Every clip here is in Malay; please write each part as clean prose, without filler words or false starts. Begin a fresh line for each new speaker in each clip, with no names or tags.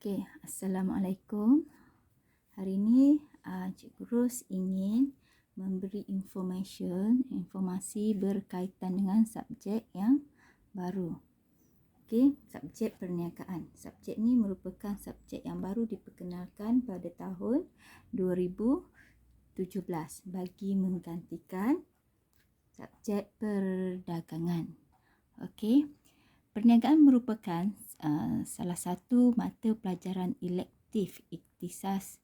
Okey, Assalamualaikum. Hari ini Cikgu Ros ingin memberi informasi berkaitan dengan subjek yang baru. Okey, subjek perniagaan. Subjek ni merupakan subjek yang baru diperkenalkan pada tahun 2017 bagi menggantikan subjek perdagangan. Okey. Perniagaan merupakan salah satu mata pelajaran elektif ikhtisas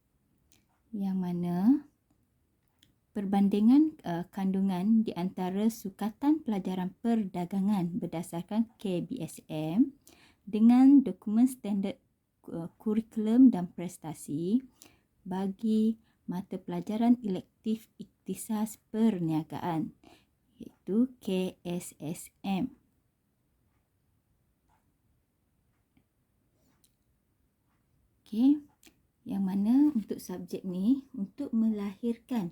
yang mana perbandingan kandungan di antara sukatan pelajaran perdagangan berdasarkan KBSM dengan dokumen standard kurikulum dan prestasi bagi mata pelajaran elektif ikhtisas perniagaan iaitu KSSM. Okey, yang mana untuk subjek ni untuk melahirkan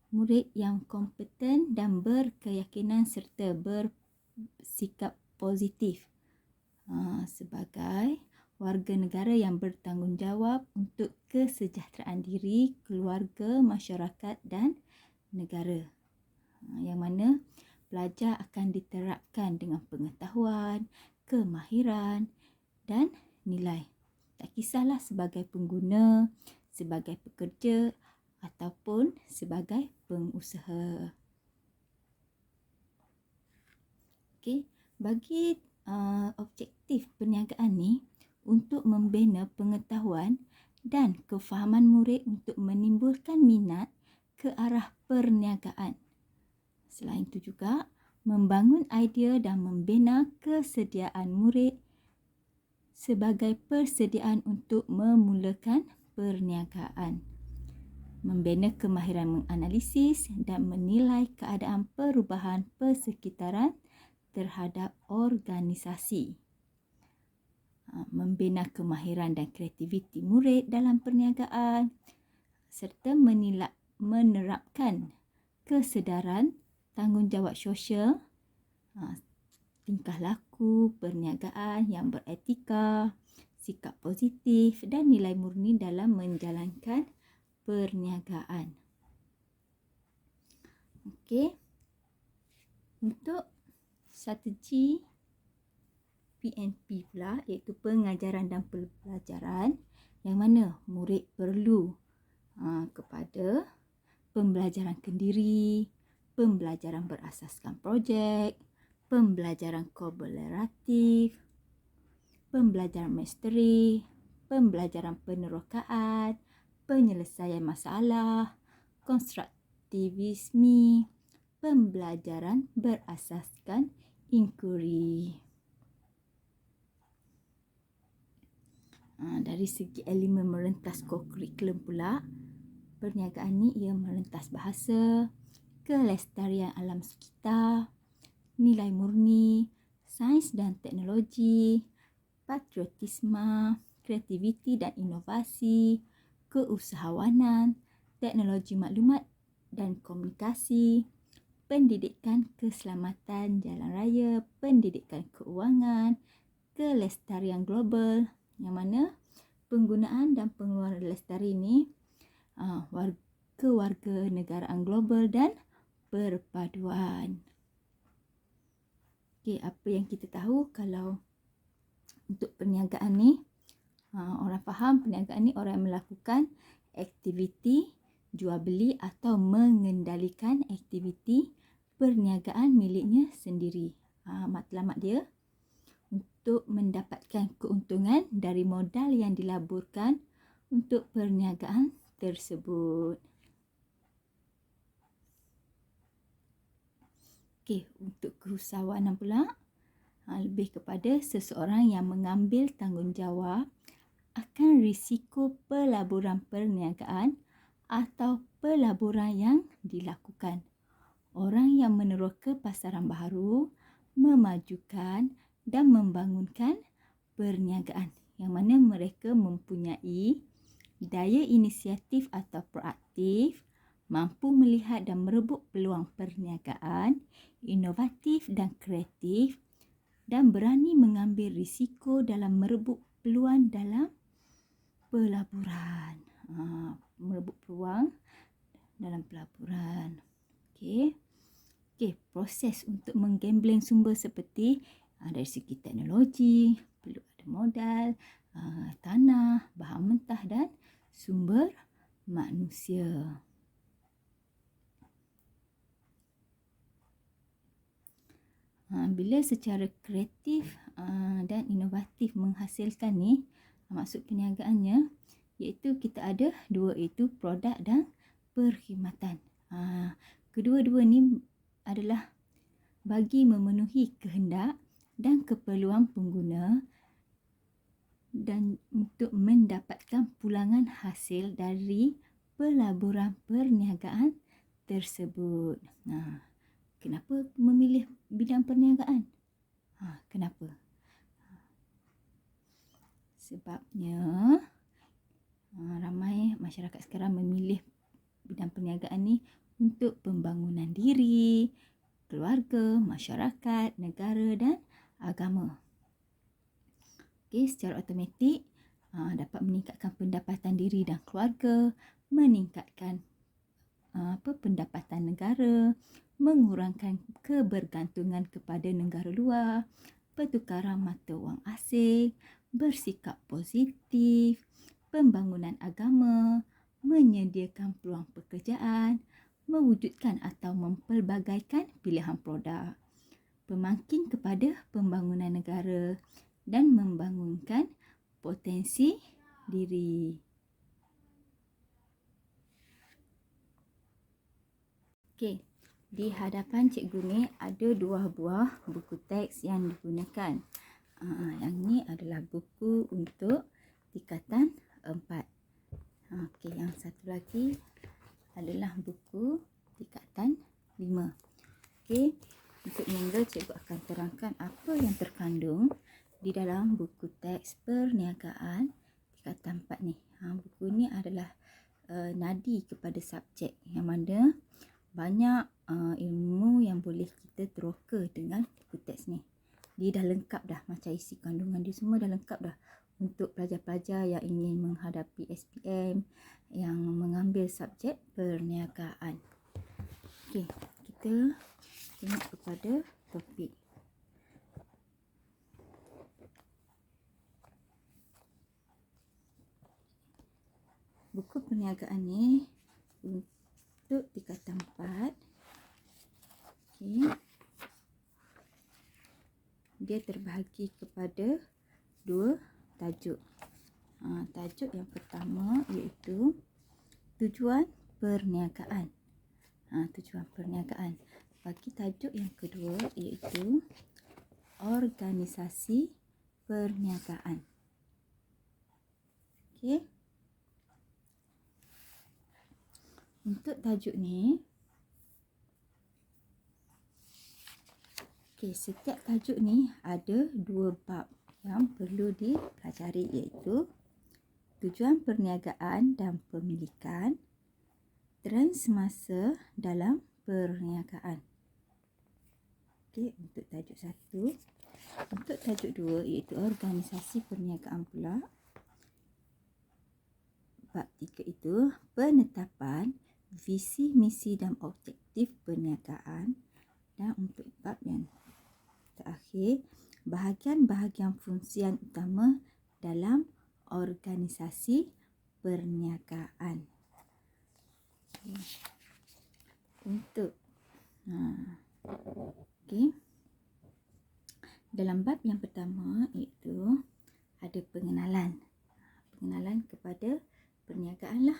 murid yang kompeten dan berkeyakinan serta bersikap positif sebagai warga negara yang bertanggungjawab untuk kesejahteraan diri, keluarga, masyarakat dan negara. Yang mana pelajar akan diterapkan dengan pengetahuan, kemahiran dan nilai. Tak kisahlah sebagai pengguna, sebagai pekerja ataupun sebagai pengusaha. Okey, bagi objektif perniagaan ni untuk membina pengetahuan dan kefahaman murid untuk menimbulkan minat ke arah perniagaan. Selain itu juga membangun idea dan membina kesediaan murid sebagai persediaan untuk memulakan perniagaan. Membina kemahiran menganalisis dan menilai keadaan perubahan persekitaran terhadap organisasi. Membina kemahiran dan kreativiti murid dalam perniagaan serta menerapkan kesedaran tanggungjawab sosial, tingkah laku perniagaan yang beretika, sikap positif dan nilai murni dalam menjalankan perniagaan. Okey. Untuk strategi PNP pula iaitu pengajaran dan pembelajaran yang mana murid perlu kepada pembelajaran kendiri, pembelajaran berasaskan projek, pembelajaran kolaboratif, pembelajaran misteri, pembelajaran penerokaan, penyelesaian masalah, konstruktivisme, pembelajaran berasaskan inquiry. Dari segi elemen merentas kurikulum pula, perniagaan ni ia merentas bahasa, kelestarian alam sekitar, nilai murni, sains dan teknologi, patriotisme, kreativiti dan inovasi, keusahawanan, teknologi maklumat dan komunikasi, pendidikan keselamatan jalan raya, pendidikan keuangan, kelestarian global, yang mana penggunaan dan pengeluaran lestari ini kewarganegaraan global dan perpaduan. Okey, apa yang kita tahu kalau untuk perniagaan ni, orang faham perniagaan ni orang yang melakukan aktiviti jual beli atau mengendalikan aktiviti perniagaan miliknya sendiri. Matlamat dia untuk mendapatkan keuntungan dari modal yang dilaburkan untuk perniagaan tersebut. Okey, untuk keusahawanan pula lebih kepada seseorang yang mengambil tanggungjawab akan risiko pelaburan perniagaan atau pelaburan yang dilakukan. Orang yang meneroka pasaran baharu, memajukan dan membangunkan perniagaan yang mana mereka mempunyai daya inisiatif atau proaktif, mampu melihat dan merebut peluang perniagaan, inovatif dan kreatif dan berani mengambil risiko dalam merebut peluang dalam pelaburan. Merebut peluang dalam pelaburan. Okey. Proses untuk menggambleng sumber seperti dari segi teknologi, perlu ada modal, tanah, bahan mentah dan sumber manusia. Bila secara kreatif dan inovatif menghasilkan ni, maksud perniagaannya iaitu kita ada dua, iaitu produk dan perkhidmatan. Kedua-dua ni adalah bagi memenuhi kehendak dan keperluan pengguna dan untuk mendapatkan pulangan hasil dari pelaburan perniagaan tersebut. Kenapa memilih bidang perniagaan? Kenapa? Sebabnya ramai masyarakat sekarang memilih bidang perniagaan ni untuk pembangunan diri, keluarga, masyarakat, negara dan agama. Secara automatik dapat meningkatkan pendapatan diri dan keluarga, meningkatkan pendapatan negara, mengurangkan kebergantungan kepada negara luar, pertukaran mata wang asing, bersikap positif, pembangunan agama, menyediakan peluang pekerjaan, mewujudkan atau mempelbagaikan pilihan produk, pemangkin kepada pembangunan negara dan membangunkan potensi diri. Di hadapan cikgu ni ada 2 buah buku teks yang digunakan. Yang ni adalah buku untuk tingkatan 4. Yang satu lagi adalah buku tingkatan 5. Untuk mula cikgu akan terangkan apa yang terkandung di dalam buku teks perniagaan tingkatan 4 ni. Buku ni adalah nadi kepada subjek yang mana banyak ilmu yang boleh kita teroka dengan buku teks ni. Dia dah lengkap dah, macam isi kandungan dia semua dah lengkap dah untuk pelajar-pelajar yang ingin menghadapi SPM, yang mengambil subjek perniagaan. Kita tengok kepada topik. Buku perniagaan ni untuk tingkatan 4. Dia terbahagi kepada 2 tajuk. Tajuk yang pertama iaitu tujuan perniagaan. Tujuan perniagaan. Bagi tajuk yang kedua iaitu organisasi perniagaan. Untuk tajuk ni, setiap tajuk ni ada 2 bab yang perlu dipelajari iaitu tujuan perniagaan dan pemilikan, trend semasa dalam perniagaan. Untuk tajuk 1. Untuk tajuk 2 iaitu organisasi perniagaan pula. Bab 3 itu penetapan visi, misi dan objektif perniagaan. Dan untuk bab yang terakhir, bahagian-bahagian fungsian utama dalam organisasi perniagaan. Dalam bab yang pertama iaitu ada pengenalan kepada perniagaan lah.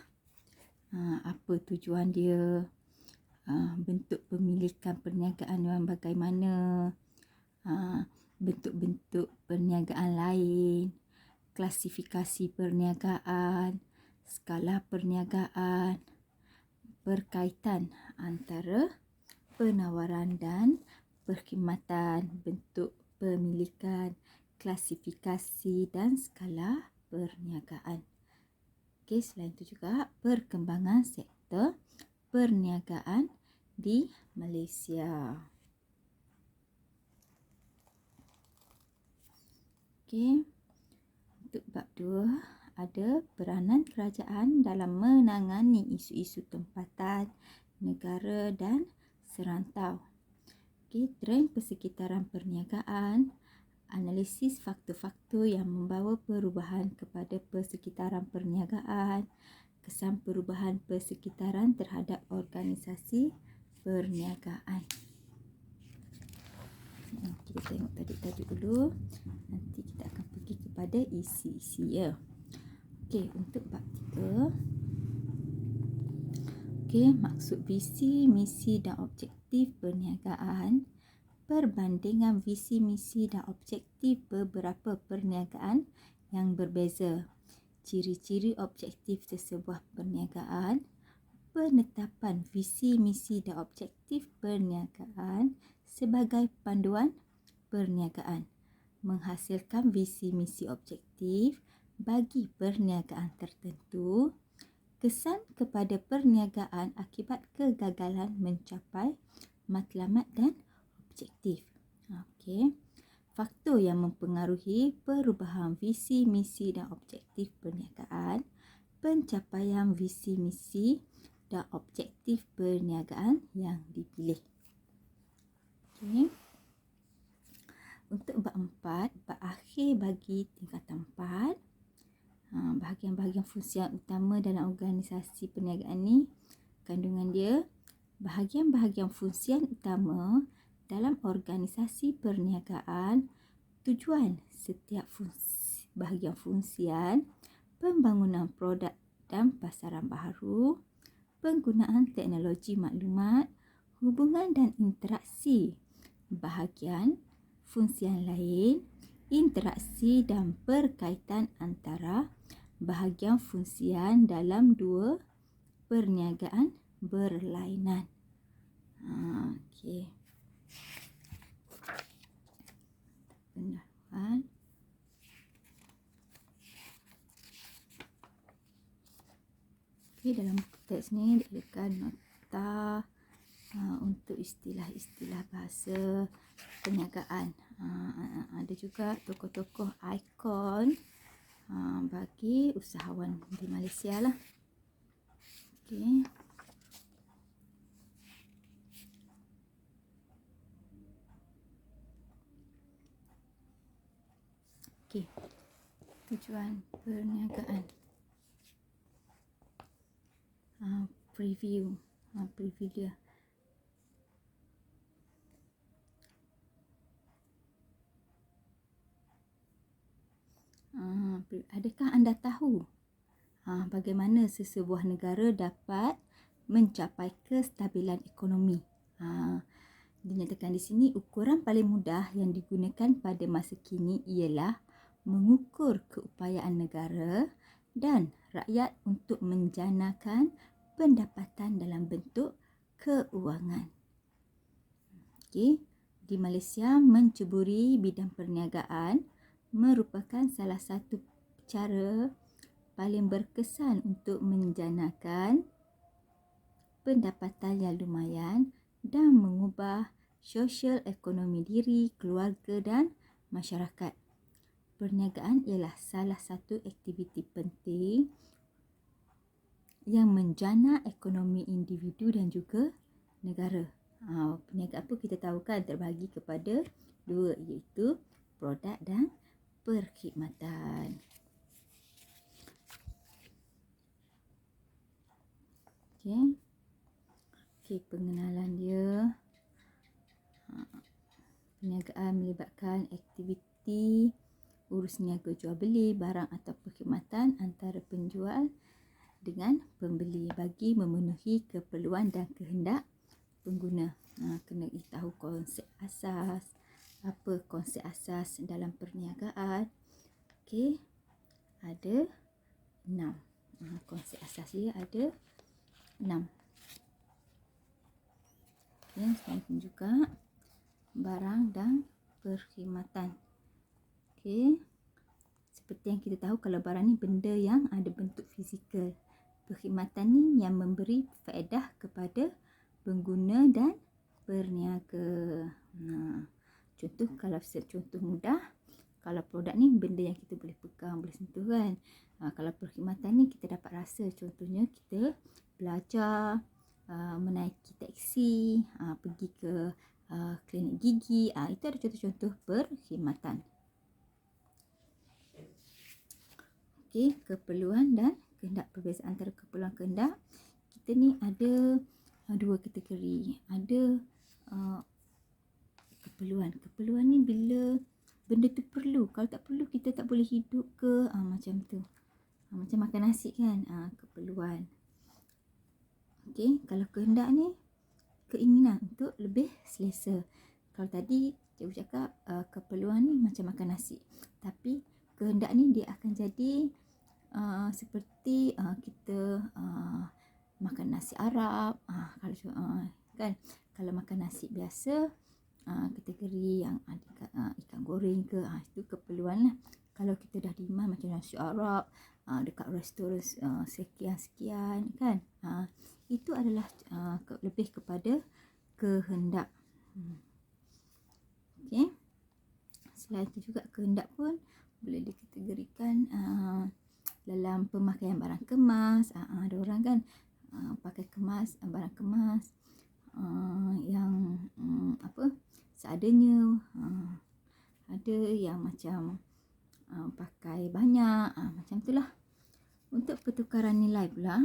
Apa tujuan dia, bentuk pemilikan perniagaan yang bagaimana, bentuk-bentuk perniagaan lain, klasifikasi perniagaan, skala perniagaan, berkaitan antara penawaran dan perkhidmatan, bentuk pemilikan, klasifikasi dan skala perniagaan. Selain itu juga perkembangan sektor perniagaan di Malaysia. Untuk kedua, ada peranan kerajaan dalam menangani isu-isu tempatan, negara dan serantau. Okey, trend persekitaran perniagaan, analisis faktor-faktor yang membawa perubahan kepada persekitaran perniagaan, kesan perubahan persekitaran terhadap organisasi perniagaan. Kita tengok tajuk dulu. Nanti kita akan pergi kepada isi-isi ya. Okey, untuk bab 3. Okey, maksud visi, misi dan objektif perniagaan, perbandingan visi, misi dan objektif beberapa perniagaan yang berbeza, ciri-ciri objektif sesebuah perniagaan, penetapan visi, misi dan objektif perniagaan sebagai panduan perniagaan, menghasilkan visi, misi, objektif bagi perniagaan tertentu, kesan kepada perniagaan akibat kegagalan mencapai matlamat dan objektif. Okey. Faktor yang mempengaruhi perubahan visi, misi dan objektif perniagaan, pencapaian visi, misi dan objektif perniagaan yang dipilih. Okey. Untuk bab 4, bab akhir bagi tingkatan 4, bahagian-bahagian fungsian utama dalam organisasi perniagaan ni, kandungan dia, bahagian-bahagian fungsian utama dalam organisasi perniagaan, tujuan setiap bahagian fungsian, pembangunan produk dan pasaran baharu, penggunaan teknologi maklumat, hubungan dan interaksi bahagian fungsian lain, interaksi dan berkaitan antara bahagian fungsian dalam dua perniagaan berlainan. Okey. Pendahuluan. Okey, dalam teks ni diadakan nota untuk istilah-istilah bahasa perniagaan. Ada juga tokoh-tokoh ikon bagi usahawan di Malaysia lah. Okey. Okey. Tujuan perniagaan. Preview dia. Adakah anda tahu bagaimana sesebuah negara dapat mencapai kestabilan ekonomi? Dinyatakan di sini ukuran paling mudah yang digunakan pada masa kini ialah mengukur keupayaan negara dan rakyat untuk menjanakan pendapatan dalam bentuk keuangan. Okey, di Malaysia menceburi bidang perniagaan merupakan salah satu cara paling berkesan untuk menjanakan pendapatan yang lumayan dan mengubah sosial ekonomi diri, keluarga dan masyarakat. Perniagaan ialah salah satu aktiviti penting yang menjana ekonomi individu dan juga negara. Perniagaan apa kita tahu kan terbahagi kepada dua, iaitu produk dan perkhidmatan. Okey, pengenalan dia. Perniagaan melibatkan aktiviti urus niaga jual beli barang atau perkhidmatan antara penjual dengan pembeli bagi memenuhi keperluan dan kehendak pengguna. Kena tahu konsep asas. Apa konsep asas dalam perniagaan? Okey, ada 6. Konsep asas dia ada 6. Okay, selain juga barang dan perkhidmatan. Okey, seperti yang kita tahu, kalau barang ni benda yang ada bentuk fizikal. Perkhidmatan ni yang memberi faedah kepada pengguna dan perniaga. Contoh, kalau contoh mudah, Kalau produk ni benda yang kita boleh pegang, boleh sentuh kan. Kalau perkhidmatan ni kita dapat rasa. Contohnya kita belajar, menaiki taksi, pergi ke klinik gigi. Itu ada contoh-contoh perkhidmatan. Okey, keperluan dan kehendak. Perbezaan antara keperluan dan kehendak. Kita ni ada dua kategori. Ada keperluan. Keperluan ni bila benda tu perlu. Kalau tak perlu kita tak boleh hidup ke, macam tu. Macam makan nasi kan, keperluan. Okey, kalau kehendak ni keinginan untuk lebih selesa. Kalau tadi cikgu cakap keperluan ni macam makan nasi. Tapi kehendak ni dia akan jadi seperti kita makan nasi Arab. Kan, kalau makan nasi biasa, kategori yang ada ikan goreng ke, itu keperluan lah. Kalau kita dah demand macam nasi Arab dekat restoran sekian-sekian kan, itu adalah lebih kepada kehendak. Okey, selain itu juga kehendak pun boleh dikategorikan dalam pemakaian barang kemas. Ada orang kan pakai kemas, barang kemas yang seadanya. Ada yang macam pakai banyak, macam itulah. Untuk pertukaran nilai pula,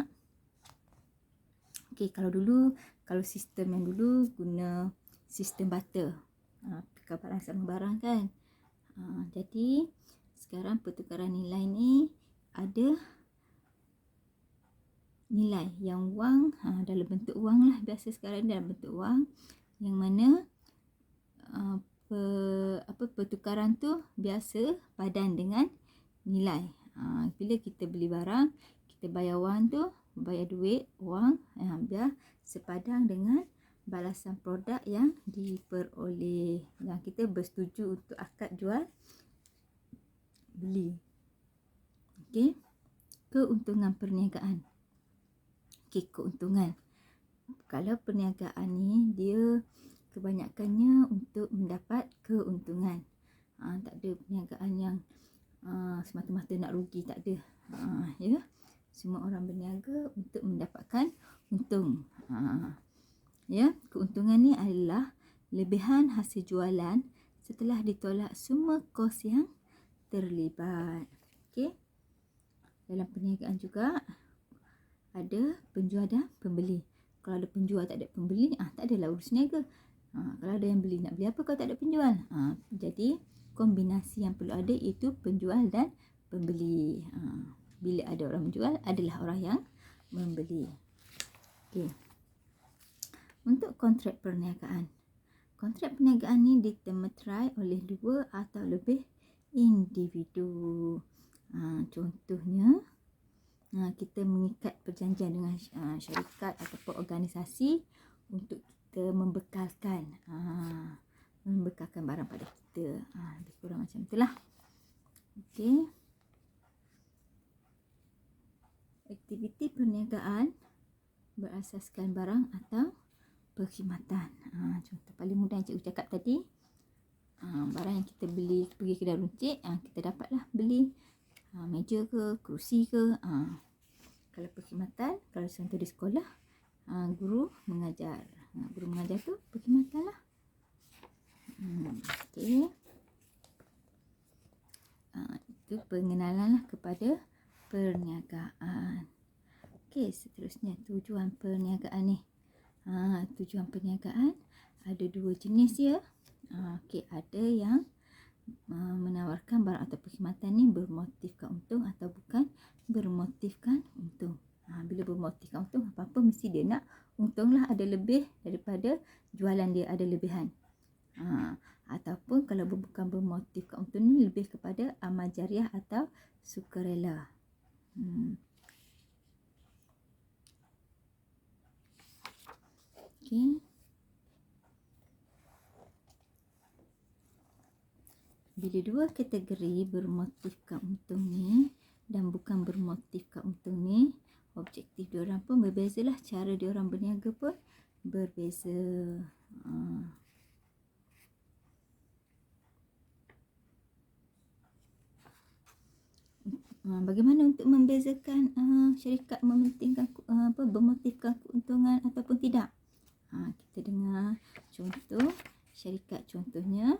okey, kalau sistem yang dulu guna sistem barter, tukar barang sama barang kan. Jadi sekarang pertukaran nilai ni ada nilai yang wang, dalam bentuk wang lah. Biasa sekarang dalam bentuk wang, yang mana pertukaran tu biasa padan dengan nilai. Bila kita beli barang, kita bayar wang tu, bayar duit, wang, biar sepadan dengan balasan produk yang diperoleh. Yang kita bersetuju untuk akad jual beli. Okey, keuntungan perniagaan. Okey, keuntungan. Kalau perniagaan ni dia kebanyakannya untuk mendapat keuntungan. Tak ada perniagaan yang semata-mata nak rugi, tak ada. Ya, semua orang berniaga untuk mendapatkan untung. Ya, keuntungan ni adalah lebihan hasil jualan setelah ditolak semua kos yang terlibat. Okey. Dalam perniagaan juga ada penjual dan pembeli. Kalau ada penjual tak ada pembeli, tak adalah urus niaga. Kalau ada yang beli, nak beli apa kalau tak ada penjual? Jadi kombinasi yang perlu ada itu penjual dan pembeli. Bila ada orang menjual, adalah orang yang membeli. Okey. Untuk kontrak perniagaan. Kontrak perniagaan ni ditemeterai oleh dua atau lebih individu. Contohnya, kita mengikat perjanjian dengan syarikat ataupun organisasi untuk kita membekalkan barang pada kita. Lebih kurang macam itulah. Okey. Aktiviti perniagaan berasaskan barang atau perkhidmatan. Contoh paling mudah yang cikgu cakap tadi, barang yang kita beli pergi kedai runcit, kita dapatlah beli meja ke, kerusi ke. Kalau perkhidmatan, kalau contoh di sekolah, guru mengajar. Guru mengajar tu perkhidmatan lah. Okey. Itu pengenalan lah kepada perniagaan. Okey, seterusnya tujuan perniagaan ni. Tujuan perniagaan ada dua jenis ya. Okey, ada yang menawarkan barang atau perkhidmatan ni bermotifkan untung atau bukan bermotifkan untung. Bila bermotifkan untung, apa-apa mesti dia nak untung lah, ada lebih daripada jualan dia, ada lebihan. Ataupun kalau bukan bermotifkan untung ni, lebih kepada amal jariah atau sukarela. Okey. Bila dua kategori bermotifkan untung ni dan bukan bermotifkan untung ni, objektif diorang pun berbezalah, cara diorang berniaga pun berbeza. Bagaimana untuk membezakan syarikat mementingkan bermotifkan keuntungan ataupun tidak? Kita dengar contoh syarikat, contohnya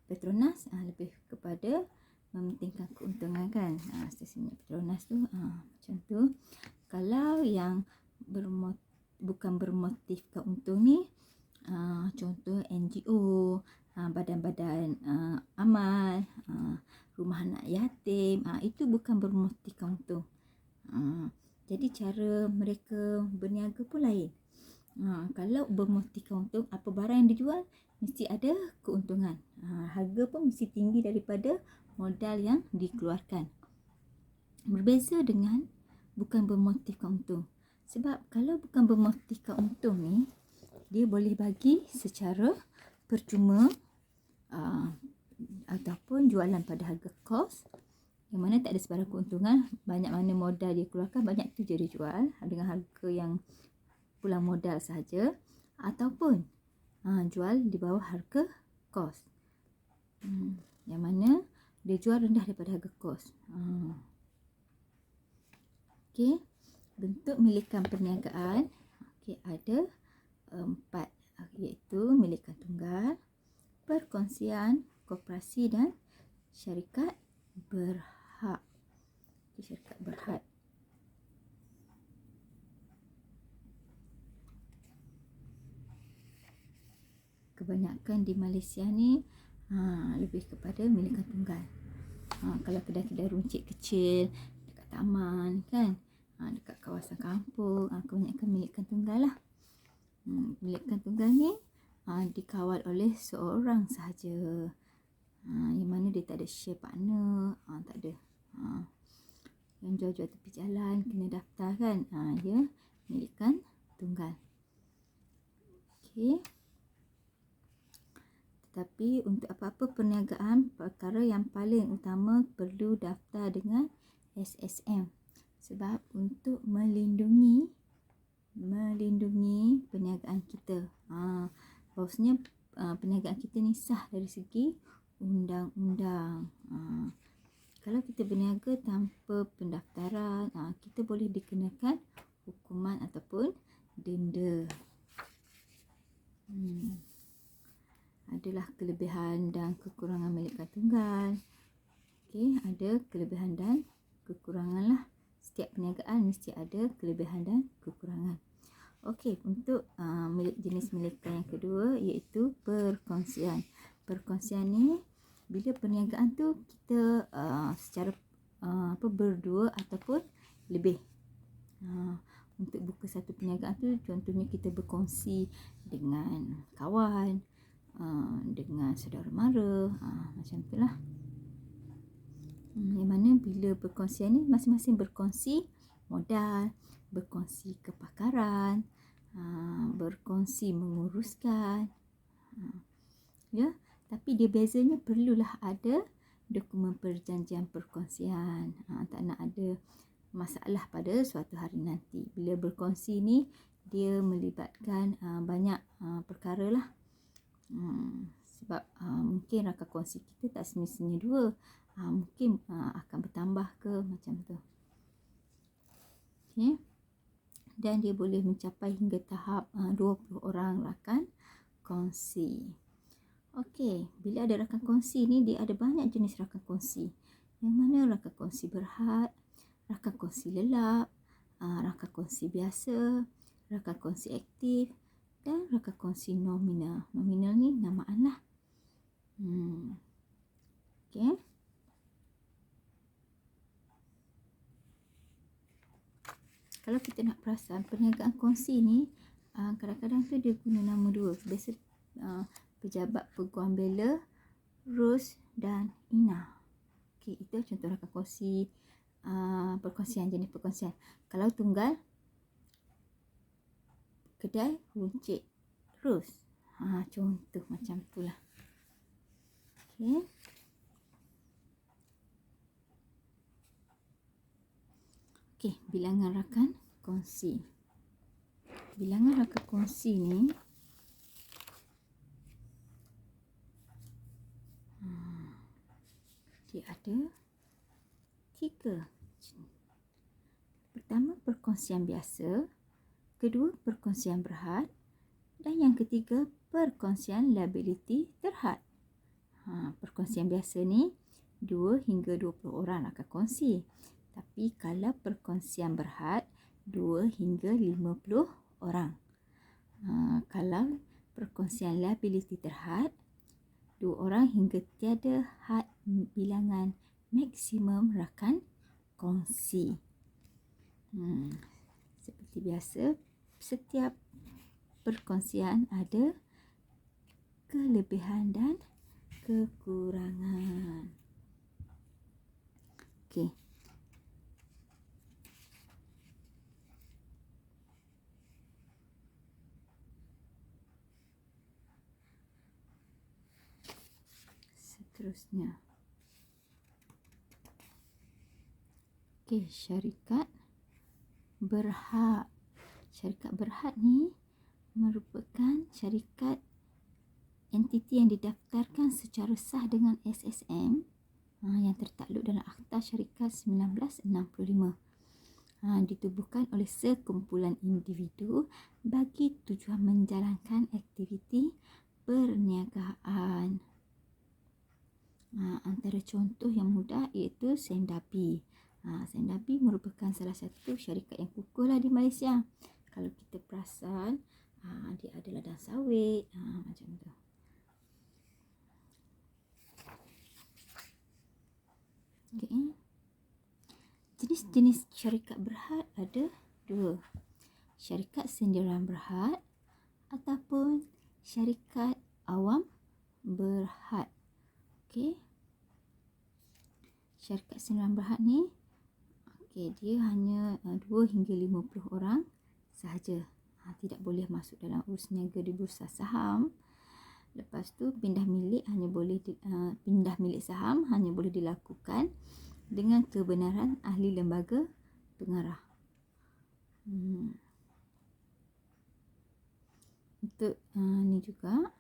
Petronas lebih kepada mementingkan keuntungan kan. Stesen Petronas tu macam tu. Kalau yang bukan bermotifkan untung ni, contoh NGO, badan-badan amal, rumah anak yatim, itu bukan bermotifkan untung. Jadi cara mereka berniaga pun lain. Kalau bermotifkan untung, apa barang yang dijual mesti ada keuntungan. Harga pun mesti tinggi daripada modal yang dikeluarkan. Berbeza dengan bukan bermotifkan untung. Sebab kalau bukan bermotifkan untung ni, dia boleh bagi secara percuma ataupun jualan pada harga kos, yang mana tak ada sebarang keuntungan. Banyak mana modal dia keluarkan, banyak tu je dia jual dengan harga yang pulang modal sahaja, ataupun jual di bawah harga kos, yang mana dia jual rendah daripada harga kos. Okey, bentuk milikan perniagaan ada 4, iaitu milikan tunggal, perkongsian, koperasi dan syarikat berhad. Syarikat berhad. Kebanyakan di Malaysia ni lebih kepada milikan tunggal. Kalau kedai-kedai runcit kecil dekat taman kan, dekat kawasan kampung, kebanyakan milikan tunggal lah. Milikan tunggal ni dikawal oleh seorang sahaja, yang mana dia tak ada share partner, tak ada. Yang jual-jual tepi jalan kena daftar kan, dia milikan tunggal. Okey. Tetapi untuk apa-apa perniagaan, perkara yang paling utama perlu daftar dengan SSM. Sebab untuk melindungi perniagaan kita. Bahawasanya perniagaan kita ni sah dari segi undang-undang. Kalau kita berniaga tanpa pendaftaran, kita boleh dikenakan hukuman ataupun denda. Adalah kelebihan dan kekurangan milikan tunggal. Okey, ada kelebihan dan kekurangan lah. Setiap perniagaan mesti ada kelebihan dan kekurangan. Okey, untuk jenis milikan yang kedua iaitu perkongsian. Perkongsian ni bila perniagaan tu kita secara berdua ataupun lebih. Untuk buka satu perniagaan tu, contohnya kita berkongsi dengan kawan, dengan saudara mara, macam itulah. Yang mana bila perkongsian ni masing-masing berkongsi modal, berkongsi kepakaran, berkongsi menguruskan, ya. Tapi dia bezanya perlulah ada dokumen perjanjian perkongsian. Tak nak ada masalah pada suatu hari nanti. Bila berkongsi ni dia melibatkan banyak perkara lah. Sebab mungkin rakan kongsi kita tak semestinya 2, mungkin akan bertambah ke macam tu. Okay. Dan dia boleh mencapai hingga tahap 20 orang rakan kongsi. Okey, bila ada rakan kongsi ni, dia ada banyak jenis rakan kongsi. Yang mana rakan kongsi berhad, rakan kongsi lelap, rakan kongsi biasa, rakan kongsi aktif dan rakan kongsi nominal. Nominal ni namaan lah. Okey. Kalau kita nak perasan, perniagaan kongsi ni kadang-kadang tu dia guna nama 2. Biasa pejabat peguam bela, Ros dan Ina. Okey, itu contoh rakan kongsi perkongsian, jenis perkongsian. Kalau tunggal, kedai runcit Ros. Contoh macam itulah. Okey. Okey, bilangan rakan kongsi. Bilangan rakan kongsi ni dia ada 3. Pertama, perkongsian biasa. Kedua, perkongsian berhad. Dan yang ketiga, perkongsian liability terhad. Perkongsian biasa ni 2 hingga 20 orang akan kongsi. Tapi kalau perkongsian berhad 2 hingga 50 orang. Kalau perkongsian liability terhad 2 orang hingga tiada had bilangan maksimum rakan kongsi. Seperti biasa, setiap perkongsian ada kelebihan dan kekurangan. Okey. Seterusnya. Okey, syarikat berhad. Syarikat berhad ni merupakan syarikat entiti yang didaftarkan secara sah dengan SSM yang tertakluk dalam Akta Syarikat 1965. Ditubuhkan oleh sekumpulan individu bagi tujuan menjalankan aktiviti perniagaan. Antara contoh yang mudah iaitu Sendapi. Sendapi merupakan salah satu syarikat yang kukuhlah di Malaysia. Kalau kita perasan, dia ada ladang sawit, macam tu. Okay. Jenis-jenis syarikat berhad ada 2. Syarikat sendirian berhad ataupun syarikat awam berhad. Okey. Syarikat sendirian berhad ni dia hanya 2 hingga 50 orang sahaja. Tidak boleh masuk dalam urus niaga di bursa saham. Lepas tu pindah milik saham hanya boleh dilakukan dengan kebenaran ahli lembaga pengarah. Untuk ni juga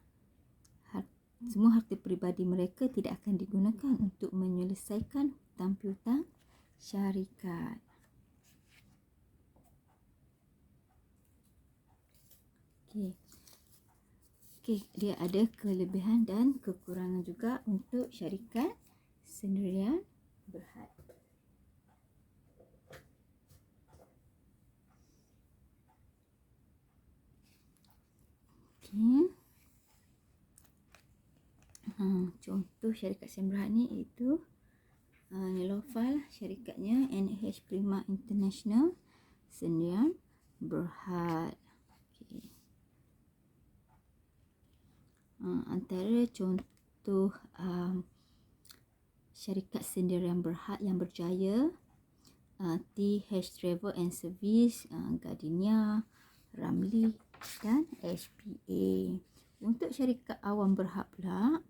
semua harta peribadi mereka tidak akan digunakan untuk menyelesaikan hutang piutang syarikat. Okey, dia ada kelebihan dan kekurangan juga untuk syarikat sendirian berhad. Okey. Contoh syarikat sendirian berhad ni iaitu Niloufal, syarikatnya NH Prima International sendirian berhad. Okay. Antara contoh syarikat sendirian berhad yang berjaya, TH Travel and Service, Gardenia, Ramli dan HPA. Untuk syarikat awam berhad pula,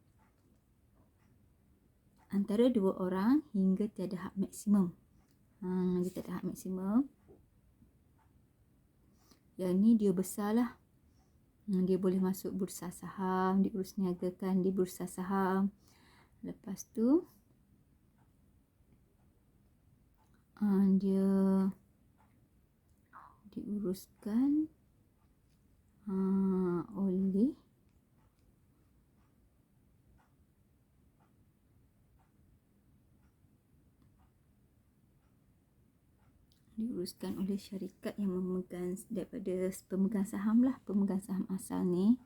antara 2 orang hingga tiada had maksimum. Dia tiada had maksimum. Yang ni dia besar lah. Dia boleh masuk bursa saham, diurus niagakan di bursa saham. Lepas tu dia diuruskan oleh syarikat yang memegang daripada pemegang saham lah. Pemegang saham asal ni,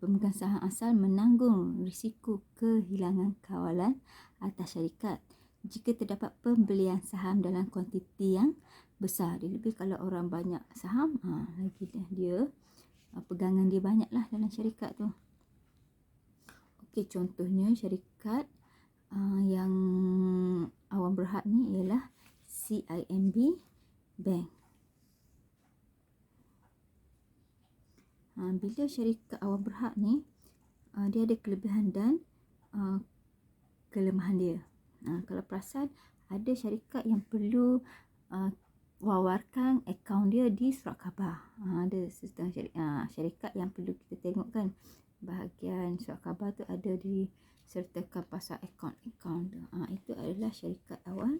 pemegang saham asal menanggung risiko kehilangan kawalan atas syarikat jika terdapat pembelian saham dalam kuantiti yang besar. Lebih kalau orang banyak saham, lagi dia pegangan dia banyak lah dalam syarikat tu. Okey, contohnya syarikat yang awam berhad ni ialah CIMB Bank. Bila syarikat awam berhad ni, dia ada kelebihan dan kelemahan dia. Kalau perasan, ada syarikat yang perlu wawarkan akaun dia di surat khabar. Ada setengah syarikat yang perlu kita tengok kan, bahagian surat khabar tu ada di sertakan pasal akaun-akaun tu. Itu adalah syarikat awal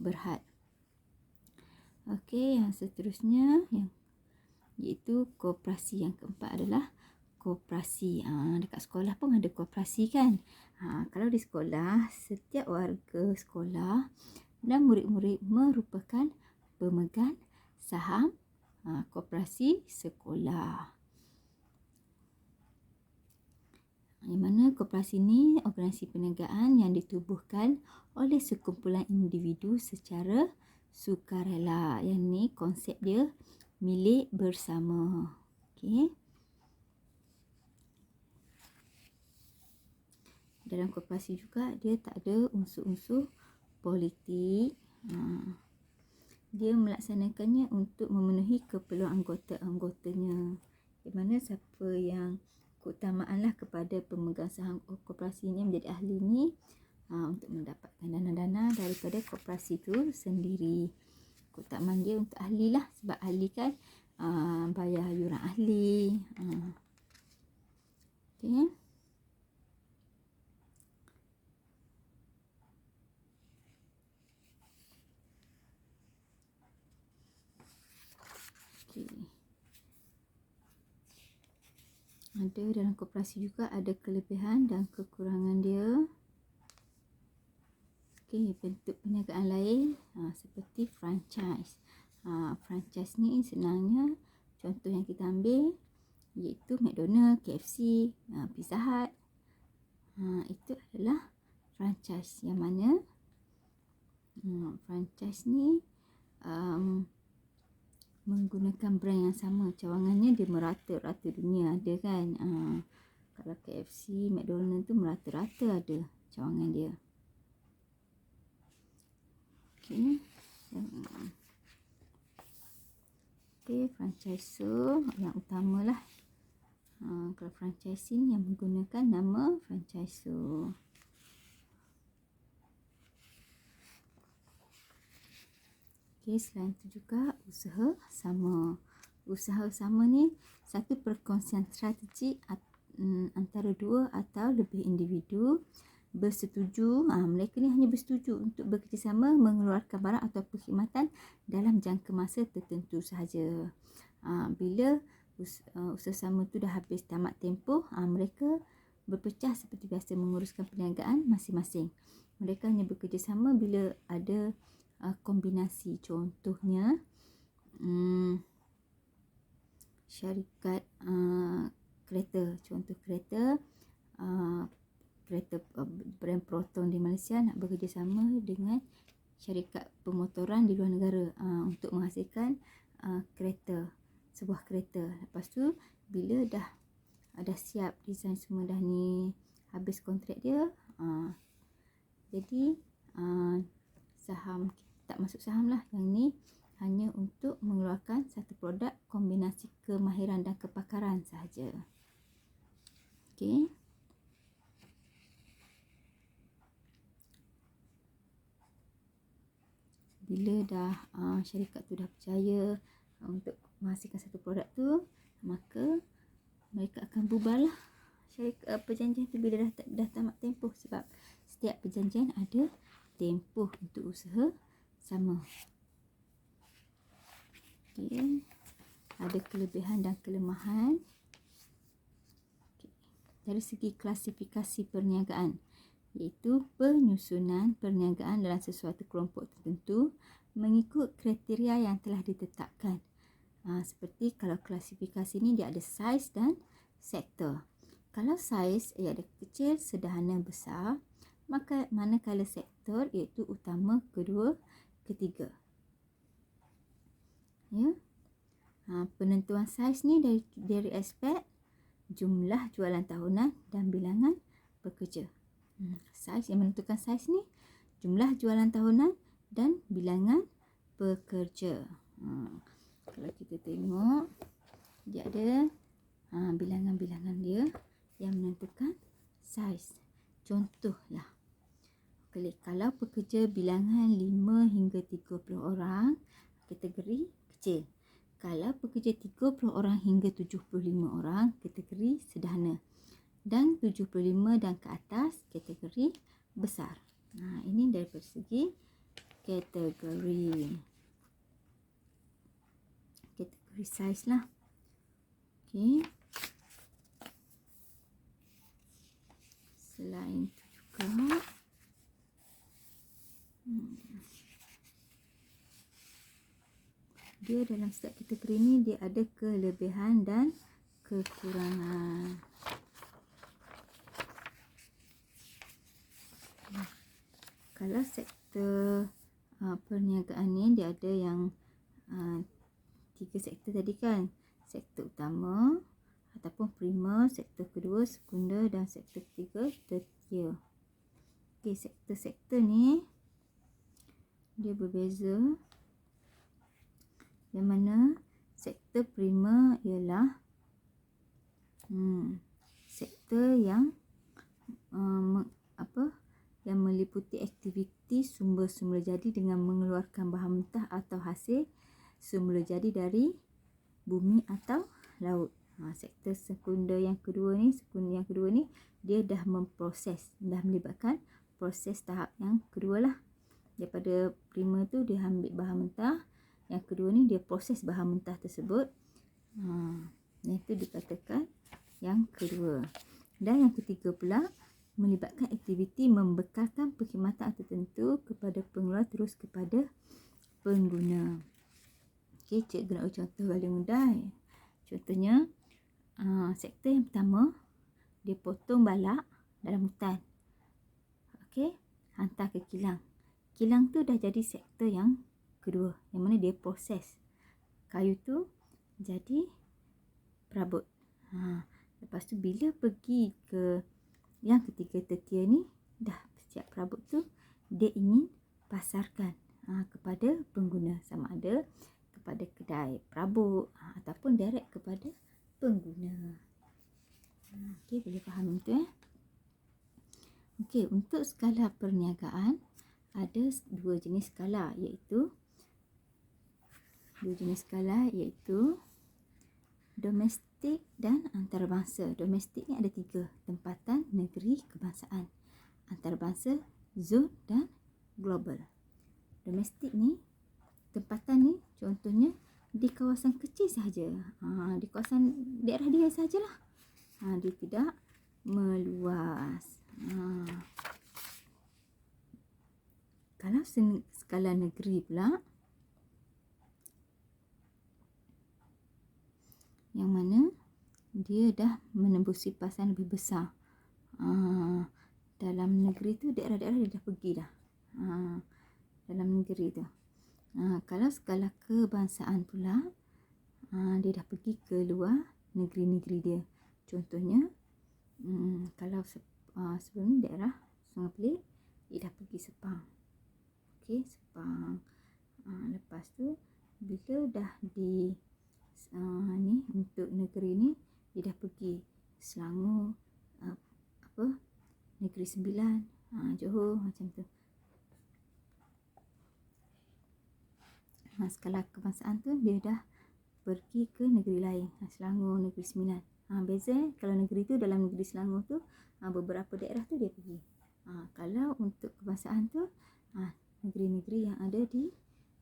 berhad. Okey, yang seterusnya iaitu koperasi. Yang keempat adalah koperasi. Dekat sekolah pun ada koperasi kan. Kalau di sekolah, setiap warga sekolah dan murid-murid merupakan pemegang saham koperasi sekolah. Yang mana koperasi ini organisasi perniagaan yang ditubuhkan oleh sekumpulan individu secara sukarela. Yang ni konsep dia milik bersama. Okey. Dalam koperasi juga dia tak ada unsur-unsur politik. Dia melaksanakannya untuk memenuhi keperluan anggota-anggotanya. Di mana siapa yang keutamaanlah kepada pemegang saham koperasi ini menjadi ahli ni untuk mendapatkan dana-dana daripada koperasi itu sendiri. Keutamaan dia untuk ahli lah, sebab ahli kan bayar yuran ahli. Okay. Ada dalam koperasi juga ada kelebihan dan kekurangan dia. Okey, bentuk perniagaan lain seperti franchise. Franchise ni senangnya contoh yang kita ambil iaitu McDonald, KFC, Pizza Hut. Itu adalah franchise yang mana franchise ni menggunakan brand yang sama. Cawangannya dia merata-rata dunia ada kan. Kalau KFC, McDonald tu merata-rata ada cawangan dia. Okey. Okey, franchisor yang utamalah. Kalau franchising yang menggunakan nama franchisor. Okey, selain itu juga usaha sama. Usaha sama ni satu perkongsian strategi antara dua atau lebih individu bersetuju. Mereka ni hanya bersetuju untuk bekerjasama mengeluarkan barang atau perkhidmatan dalam jangka masa tertentu sahaja. Bila usaha sama tu dah habis tamat tempoh, mereka berpecah seperti biasa menguruskan perniagaan masing-masing. Mereka hanya bekerjasama bila ada kombinasi. Contohnya syarikat kereta. Contoh kereta brand Proton di Malaysia nak bekerjasama dengan syarikat pemotoran di luar negara untuk menghasilkan sebuah kereta. Lepas tu bila dah siap design semua dah ni, habis kontrak dia, jadi saham tak masuk saham lah. Yang ni hanya untuk mengeluarkan satu produk kombinasi kemahiran dan kepakaran sahaja. Okey. Bila dah syarikat tu dah percaya untuk menghasilkan satu produk tu, maka mereka akan bubarlah syarikat perjanjian tu bila dah tamat tempoh. Sebab setiap perjanjian ada tempoh untuk usaha sama. Okay. Ada kelebihan dan kelemahan. Okay. Dari segi klasifikasi perniagaan, iaitu penyusunan perniagaan dalam sesuatu kelompok tertentu mengikut kriteria yang telah ditetapkan. Seperti kalau klasifikasi ni dia ada saiz dan sektor. Kalau saiz ia ada kecil, sederhana, besar, maka manakala sektor iaitu utama, kedua, ketiga. Ya. Penentuan saiz ni dari aspek jumlah jualan tahunan dan bilangan pekerja. Saiz yang menentukan saiz ni jumlah jualan tahunan dan bilangan pekerja. Kalau kita tengok dia ada bilangan-bilangan dia yang menentukan saiz. Contohlah, kalau pekerja bilangan 5 hingga 30 orang, kategori kecil. Kalau pekerja 30 orang hingga 75 orang, kategori sederhana. dan 75 dan ke atas kategori besar. Ini dari segi kategori saiz lah. Okey. Selain itu juga dia dalam setiap kategori ni dia ada kelebihan dan kekurangan. Kalau sektor perniagaan ni dia ada yang 3 sektor tadi kan. Sektor utama ataupun primer, sektor kedua sekunder dan sektor ketiga tertier. Okey, sektor-sektor ni dia berbeza. Yang mana sektor primer ialah sektor yang yang meliputi aktiviti sumber-sumber jadi dengan mengeluarkan bahan mentah atau hasil semula jadi dari bumi atau laut. Sektor sekunder yang kedua ni, dia dah memproses, dah melibatkan proses tahap yang kedua lah. Daripada primer tu dia ambil bahan mentah, yang kedua ni dia proses bahan mentah tersebut. Itu dikatakan yang kedua. Dan yang ketiga pula melibatkan aktiviti membekalkan perkhidmatan tertentu kepada pengeluar terus kepada pengguna. Okey, cikgu nak bagi contoh paling mudah. Contohnya, sektor yang pertama, dia potong balak dalam hutan. Okey, hantar ke kilang. Kilang tu dah jadi sektor yang kedua, yang mana dia proses kayu tu jadi perabot. Lepas tu bila pergi ke yang ketiga tertier ni, dah siap perabot tu, dia ingin pasarkan kepada pengguna, sama ada kepada kedai perabot ataupun direct kepada pengguna. Okey, boleh faham itu Okey, untuk skala perniagaan ada dua jenis skala iaitu domestik dan antarabangsa. Domestik ni ada 3, tempatan, negeri, kebangsaan. Antarabangsa, zon dan global. Domestik ni, tempatan ni contohnya di kawasan kecil sahaja. Di kawasan daerah dia sahajalah. Dia tidak meluas. Kalau skala negeri pula, yang mana dia dah menembusi pasaran lebih besar. Dalam negeri tu daerah-daerah dia dah pergi dah. Dalam negeri tu. Kalau skala kebangsaan pula, dia dah pergi ke luar negeri-negeri dia. Contohnya, kalau sebelum ni daerah Sungai Pelik, dia dah pergi Sepang. Okey, Sepang. Lepas tu bila dah di ni untuk negeri ni, dia dah pergi Selangor, Negeri Sembilan, Johor, macam tu. Skala kebangsaan tu dia dah pergi ke negeri lain, Selangor, Negeri Sembilan. Beza kalau negeri tu, dalam negeri Selangor tu beberapa daerah tu dia pergi. Kalau untuk kebangsaan tu negeri-negeri yang ada di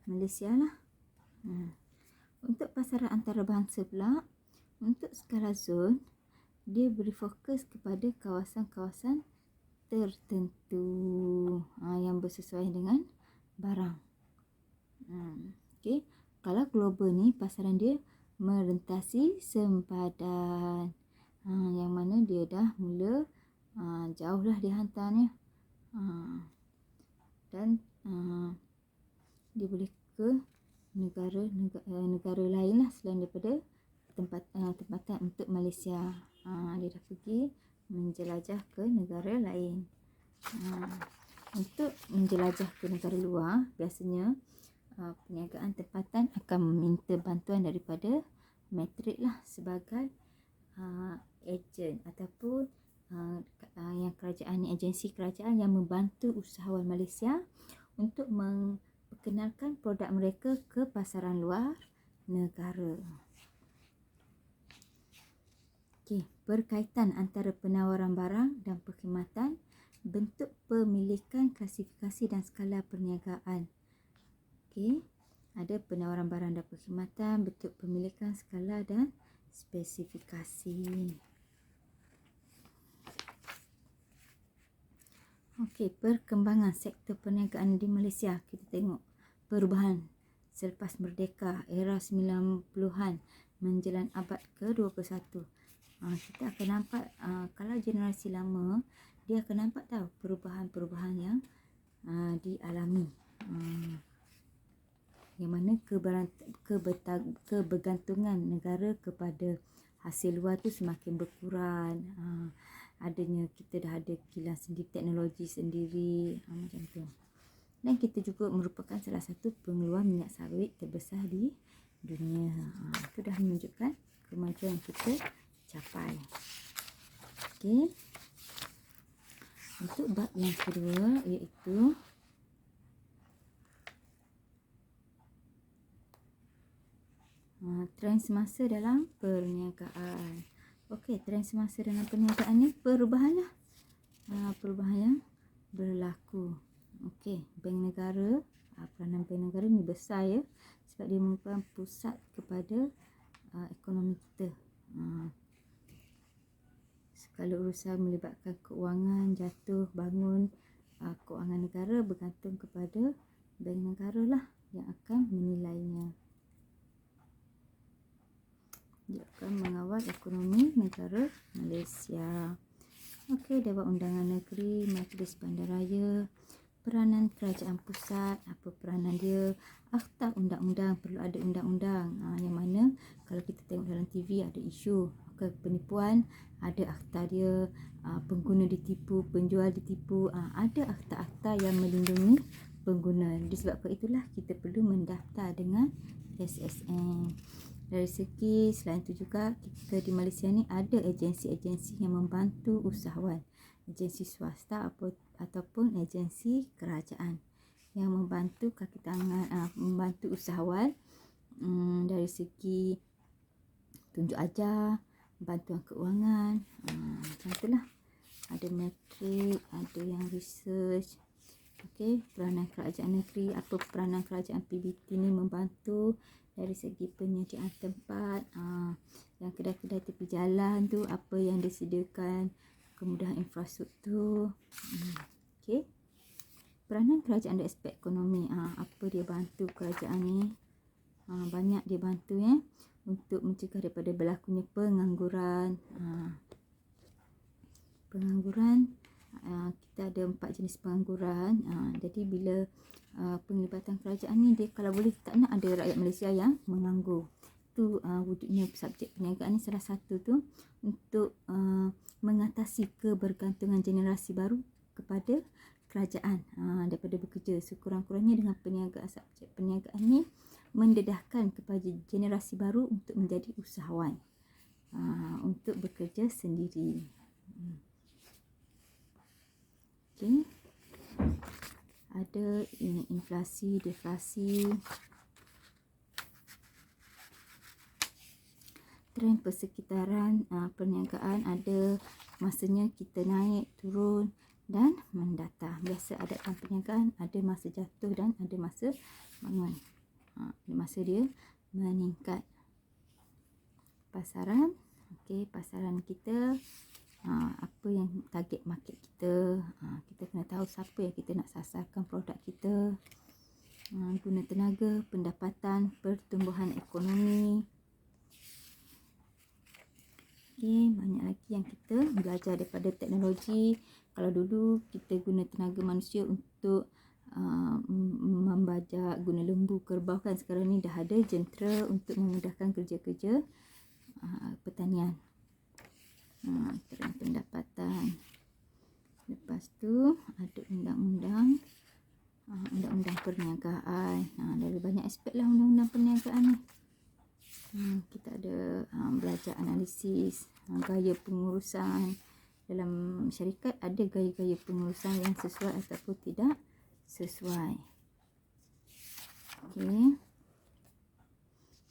Malaysia lah. Untuk pasaran antarabangsa pula, untuk skala zon, dia beri fokus kepada kawasan-kawasan tertentu yang bersesuaian dengan barang. Okey, kalau global ni pasaran dia merentasi sempadan, yang mana dia dah mula jauh lah dia hantarnya, dan dia boleh ke negara lain lah selain daripada tempatan untuk Malaysia. Dia dah pergi menjelajah ke negara lain. Untuk menjelajah ke negara luar, biasanya perniagaan tempatan akan meminta bantuan daripada matrik lah sebagai ejen ataupun yang kerajaan ni, agensi kerajaan yang membantu usahawan Malaysia untuk memperkenalkan produk mereka ke pasaran luar negara. Okey, berkaitan antara penawaran barang dan perkhidmatan, bentuk pemilikan, klasifikasi dan skala perniagaan. Okey, ada penawaran barang dan perkhidmatan, bentuk pemilikan, skala dan spesifikasi. Okey, perkembangan sektor perniagaan di Malaysia. Kita tengok perubahan selepas merdeka, era 90-an menjelang abad ke-21. Kita akan nampak, kalau generasi lama, dia akan nampak tahu perubahan-perubahan yang dialami. Yang mana kebergantungan negara kepada hasil luar tu semakin berkurang. Adanya, kita dah ada kilang sendiri, teknologi sendiri, macam tu. Dan kita juga merupakan salah satu pengeluar minyak sawit terbesar di dunia. Itu dah menunjukkan kemajuan yang kita capai. Okey. Untuk bab yang kedua, iaitu trend semasa dalam perniagaan. Okey, trend semasa dalam perniagaan ni perubahan lah. Perubahan yang berlaku. Okey, bank negara, peranan bank negara ni besar ya, sebab dia merupakan pusat kepada ekonomi kita. Segala urusan melibatkan keuangan, jatuh, bangun keuangan negara bergantung kepada bank negara lah yang akan menilainya. Dia akan mengawal ekonomi negara Malaysia. Okey, Dewan Undangan Negeri, Majlis Bandaraya, peranan kerajaan pusat, apa peranan dia, akta undang-undang, perlu ada undang-undang. Yang mana kalau kita tengok dalam TV ada isu penipuan, ada akta dia, pengguna ditipu, penjual ditipu, ada akta-akta yang melindungi pengguna. Disebabkan itulah kita perlu mendaftar dengan SSN. Dari segi selain itu juga, kita di Malaysia ni ada agensi-agensi yang membantu usahawan, agensi swasta ataupun agensi kerajaan yang membantu kaki tangan, membantu usahawan dari segi tunjuk ajar, bantuan keuangan, macam itulah. Ada metrik, ada yang research. Okey, peranan kerajaan negeri, apa peranan kerajaan PBT ni membantu dari segi penyediaan tempat, yang kedai-kedai tepi jalan tu apa yang disediakan, kemudahan infrastruktur. Okey, peranan kerajaan dari aspek ekonomi, apa dia bantu kerajaan ni, banyak dia bantu ya, untuk mencegah daripada berlakunya pengangguran. Kita ada 4 jenis pengangguran. Jadi bila penglibatan kerajaan ni, dia kalau boleh tak nak ada rakyat Malaysia yang menganggur. Itu wujudnya subjek perniagaan ni salah satu tu, untuk mengatasi kebergantungan generasi baru kepada kerajaan daripada bekerja. Sekurang-kurangnya dengan perniagaan, subjek perniagaan ni mendedahkan kepada generasi baru untuk menjadi usahawan, untuk bekerja sendiri. Okey, ada inflasi, deflasi, trend persekitaran perniagaan, ada masanya kita naik, turun dan mendata. Biasa adatkan perniagaan ada masa jatuh dan ada masa bangun. Ada masa dia meningkat. Pasaran, okey, pasaran kita, apa yang target market kita, kita kena tahu siapa yang kita nak sasarkan produk kita. Guna tenaga, pendapatan, pertumbuhan ekonomi. Okey, banyak lagi yang kita belajar daripada teknologi. Kalau dulu kita guna tenaga manusia untuk membajak, guna lembu, kerbau kan, sekarang ni dah ada jentera untuk memudahkan kerja-kerja pertanian. Trend pendapatan. Lepas tu ada undang-undang, undang-undang perniagaan. Dari banyak aspek lah undang-undang perniagaan ni. Kita ada belajar analisis, gaya pengurusan. Dalam syarikat ada gaya-gaya pengurusan yang sesuai ataupun tidak sesuai. Okey,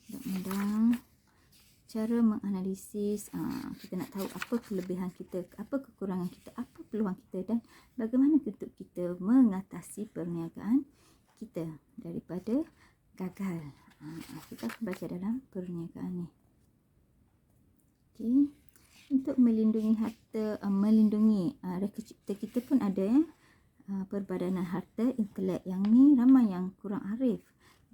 undang-undang cara menganalisis, kita nak tahu apa kelebihan kita, apa kekurangan kita, apa peluang kita dan bagaimana untuk kita mengatasi perniagaan kita daripada gagal. Kita akan belajar dalam perniagaan ni. Okey. Untuk melindungi harta, melindungi reka cipta kita pun ada Perbadanan Harta Intelek. Yang ni ramai yang kurang arif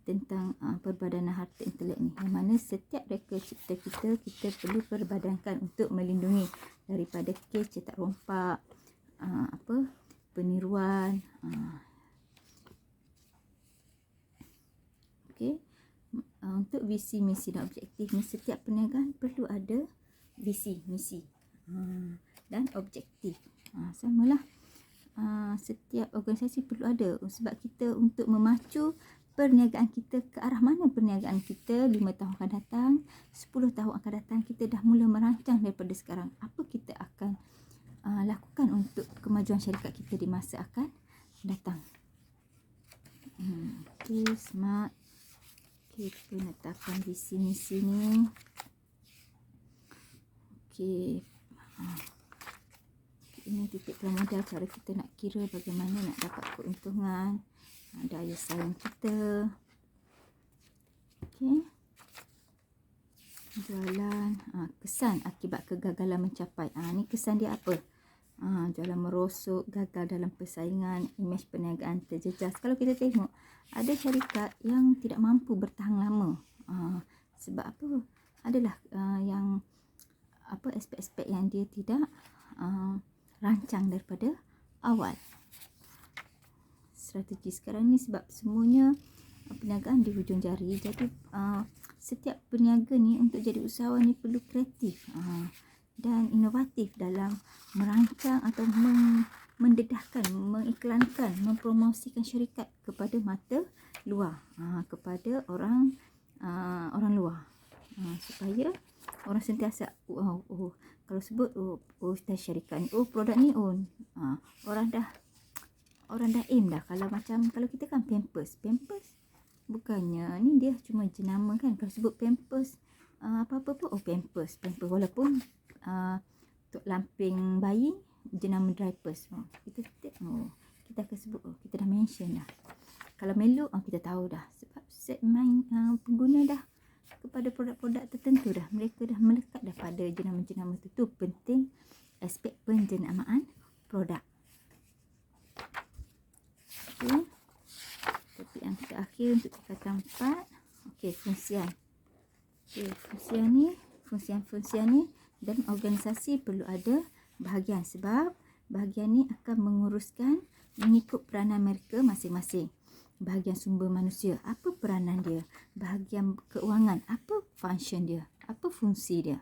tentang Perbadanan Harta Intelek ni, yang mana setiap reka cipta kita perlu perbadankan untuk melindungi daripada kes cetak rompak, peniruan. Okey. Untuk visi, misi dan objektif ni, setiap perniagaan perlu ada visi, misi dan objektif. Samalah. Setiap organisasi perlu ada, sebab kita untuk memacu perniagaan kita ke arah mana perniagaan kita 5 tahun akan datang, 10 tahun akan datang. Kita dah mula merancang daripada sekarang apa kita akan lakukan untuk kemajuan syarikat kita di masa akan datang. Okay, smart. Kita letakkan visi misi ni. Okay. Ini titik modal, cara kita nak kira bagaimana nak dapat keuntungan, daya saing kita. Okey. Jualan, kesan akibat kegagalan mencapai. Ni kesan dia apa? Jualan merosot, gagal dalam persaingan, imej perniagaan terjejas. Kalau kita tengok, ada syarikat yang tidak mampu bertahan lama. Sebab apa? Adalah yang aspek-aspek yang dia tidak rancang daripada awal. Strategi sekarang ni sebab semuanya perniagaan di hujung jari. Jadi setiap peniaga ni untuk jadi usahawan ni perlu kreatif dan inovatif dalam merancang atau mendedahkan, mengiklankan, mempromosikan syarikat kepada mata luar, kepada orang luar, supaya orang sentiasa kalau sebut syarikat ni, produk ni orang dah aim dah. Kalau kita kan Pampers bukannya ni, dia cuma jenama kan. Kalau sebut Pampers apa-apa pun Pampers walaupun untuk lamping bayi jenama Diapers. Kita akan sebut, kita dah mention dah. Kalau Melo kita tahu dah, sebab segmen pengguna dah kepada produk-produk tertentu dah. Mereka dah melekat dah pada jenama-jenama tu. Tu penting aspek penjenamaan produk. Okey. Tapi yang terakhir untuk tingkatan 4. Okey, fungsian. Okey, fungsian ni dan organisasi perlu ada bahagian, sebab bahagian ni akan menguruskan mengikut peranan mereka masing-masing. Bahagian sumber manusia, apa peranan dia? Bahagian keuangan, apa function dia? Apa fungsi dia?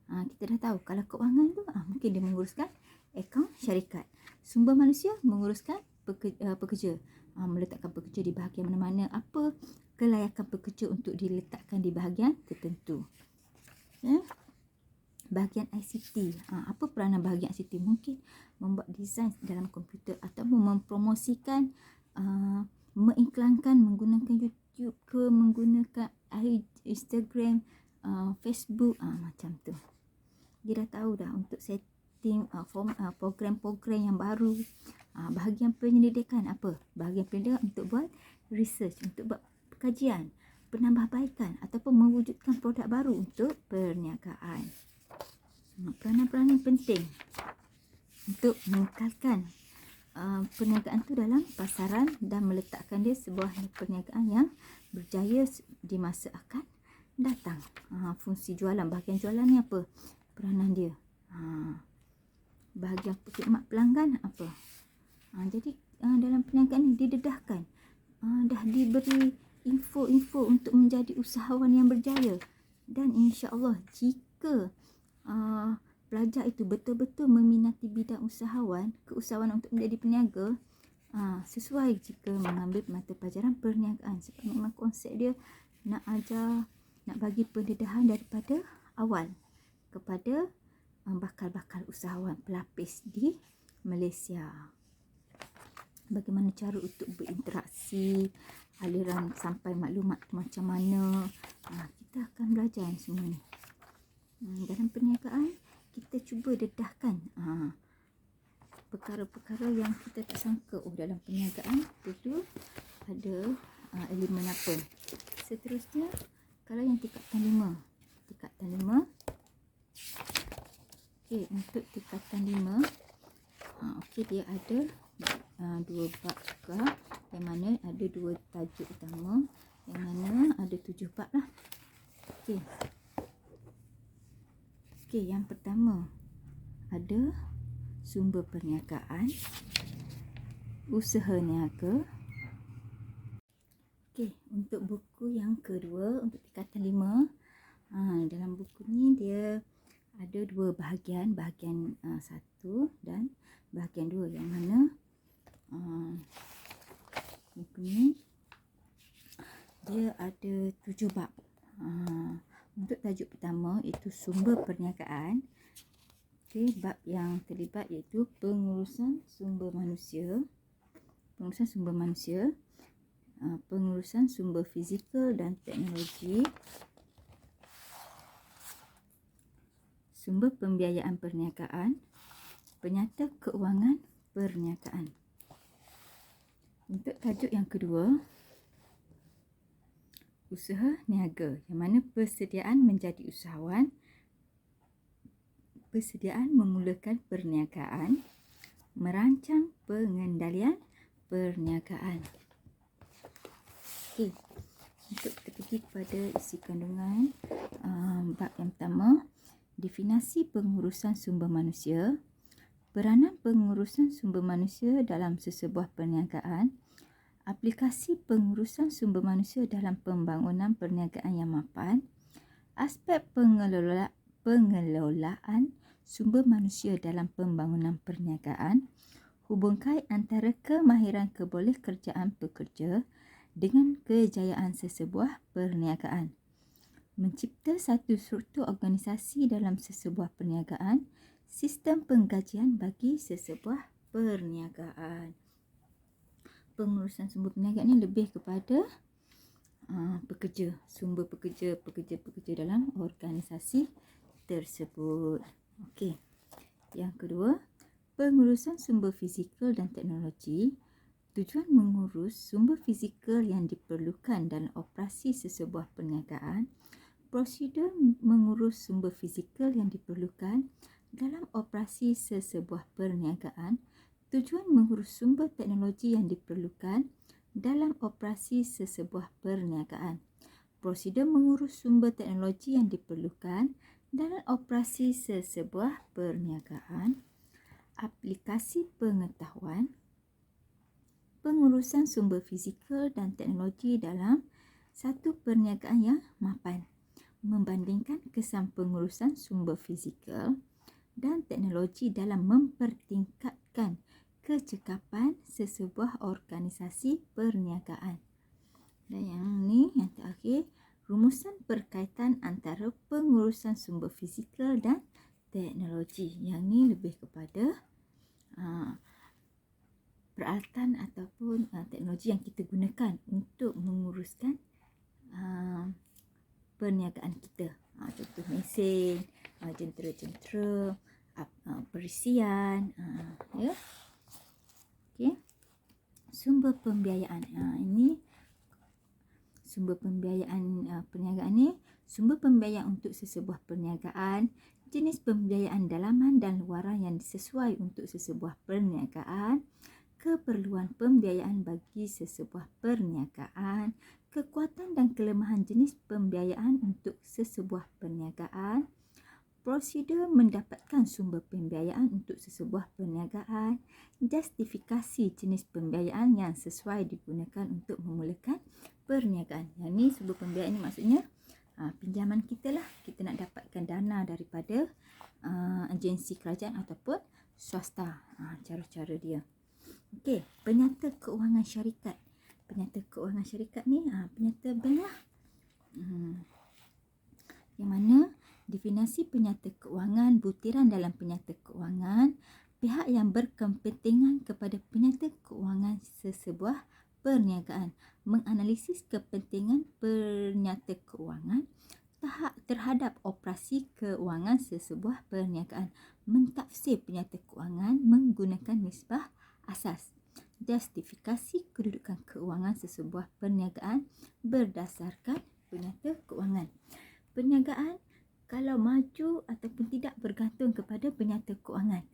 Kita dah tahu. Kalau keuangan tu mungkin dia menguruskan akaun syarikat. Sumber manusia menguruskan pekerja, meletakkan pekerja di bahagian mana-mana. Apa kelayakan pekerja untuk diletakkan di bahagian tertentu. Bahagian ICT, apa peranan bahagian ICT? Mungkin membuat desain dalam komputer ataupun mempromosikan, mengiklankan menggunakan YouTube ke, menggunakan Instagram, Facebook, macam tu. Dia dah tahu dah untuk setting program-program yang baru. Bahagian penyelidikan apa? Bahagian penyelidikan untuk buat research, untuk buat kajian, penambahbaikan ataupun mewujudkan produk baru untuk perniagaan. Peranan-peranan penting untuk mengekalkan perniagaan tu dalam pasaran dan meletakkan dia sebuah perniagaan yang berjaya di masa akan datang. Fungsi jualan, bahagian jualan ni apa peranan dia? Bahagian khidmat pelanggan apa? Jadi dalam perniagaan ni didedahkan, dah diberi info-info untuk menjadi usahawan yang berjaya. Dan insya-Allah jika pelajar itu betul-betul meminati bidang keusahawanan untuk menjadi peniaga, sesuai jika mengambil mata pelajaran perniagaan, sebab memang konsep dia nak bagi pendedahan daripada awal kepada bakal-bakal usahawan pelapis di Malaysia. Bagaimana cara untuk berinteraksi, aliran sampai maklumat macam mana, kita akan belajar semua ni. Dalam perniagaan kita cuba dedahkan perkara-perkara yang kita tak sangka. Dalam perniagaan itu ada elemen apa. Seterusnya, kalau yang tingkatan 5. Okey, untuk tingkatan 5, okey, dia ada 2 bab juga, yang mana ada 2 tajuk utama, yang mana ada 7 bab lah. Okey, yang pertama ada sumber perniagaan, usaha niaga. Okey, untuk buku yang kedua, untuk tingkatan 5, dalam buku ni dia ada 2 bahagian, bahagian 1 dan bahagian 2, yang mana buku ni dia ada 7 bab. Untuk tajuk pertama iaitu sumber perniagaan. Okey, bab yang terlibat iaitu pengurusan sumber manusia, pengurusan sumber fizikal dan teknologi, sumber pembiayaan perniagaan, penyata keuangan perniagaan. Untuk tajuk yang kedua, usaha niaga, yang mana persediaan menjadi usahawan, persediaan memulakan perniagaan, merancang pengendalian perniagaan. Okey, untuk kita pergi kepada isi kandungan bab yang pertama, definisi pengurusan sumber manusia, peranan pengurusan sumber manusia dalam sesebuah perniagaan, aplikasi pengurusan sumber manusia dalam pembangunan perniagaan yang mapan, aspek pengelolaan sumber manusia dalam pembangunan perniagaan, hubung kait antara kemahiran kebolehkerjaan pekerja dengan kejayaan sesebuah perniagaan, mencipta satu struktur organisasi dalam sesebuah perniagaan, sistem penggajian bagi sesebuah perniagaan. Pengurusan sumber perniagaan ini lebih kepada pekerja, sumber pekerja dalam organisasi tersebut. Okey. Yang kedua, pengurusan sumber fizikal dan teknologi. Tujuan mengurus sumber fizikal yang diperlukan dalam operasi sesebuah perniagaan. Prosedur mengurus sumber fizikal yang diperlukan dalam operasi sesebuah perniagaan. Tujuan mengurus sumber teknologi yang diperlukan dalam operasi sesebuah perniagaan. Prosedur mengurus sumber teknologi yang diperlukan dalam operasi sesebuah perniagaan. Aplikasi pengetahuan, pengurusan sumber fizikal dan teknologi dalam satu perniagaan yang mapan, membandingkan kesan pengurusan sumber fizikal dan teknologi dalam mempertingkatkan kecekapan sesebuah organisasi perniagaan. Dan yang terakhir, rumusan berkaitan antara pengurusan sumber fizikal dan teknologi. Yang ni lebih kepada peralatan ataupun teknologi yang kita gunakan untuk menguruskan perniagaan kita. Contoh mesin, jentera-jentera, perisian, ya. Okey. Sumber pembiayaan. Ini sumber pembiayaan perniagaan ni, sumber pembiayaan untuk sesebuah perniagaan, jenis pembiayaan dalaman dan luaran yang sesuai untuk sesebuah perniagaan, keperluan pembiayaan bagi sesebuah perniagaan, kekuatan dan kelemahan jenis pembiayaan untuk sesebuah perniagaan, prosedur mendapatkan sumber pembiayaan untuk sesebuah perniagaan, justifikasi jenis pembiayaan yang sesuai digunakan untuk memulakan perniagaan. Yang ni sumber pembiayaan ni maksudnya pinjaman kita lah. Kita nak dapatkan dana daripada agensi kerajaan ataupun swasta. Cara-cara dia. Okey, penyata keuangan syarikat. Penyata keuangan syarikat ni penyata bank lah. Yang mana definisi penyata keuangan, butiran dalam penyata keuangan, pihak yang berkepentingan kepada penyata keuangan sesebuah perniagaan, menganalisis kepentingan penyata keuangan, terhadap operasi keuangan sesebuah perniagaan. Mentafsir penyata keuangan menggunakan nisbah asas. Justifikasi kedudukan keuangan sesebuah perniagaan berdasarkan penyata keuangan. Perniagaan kalau maju ataupun tidak bergantung kepada penyata keuangan.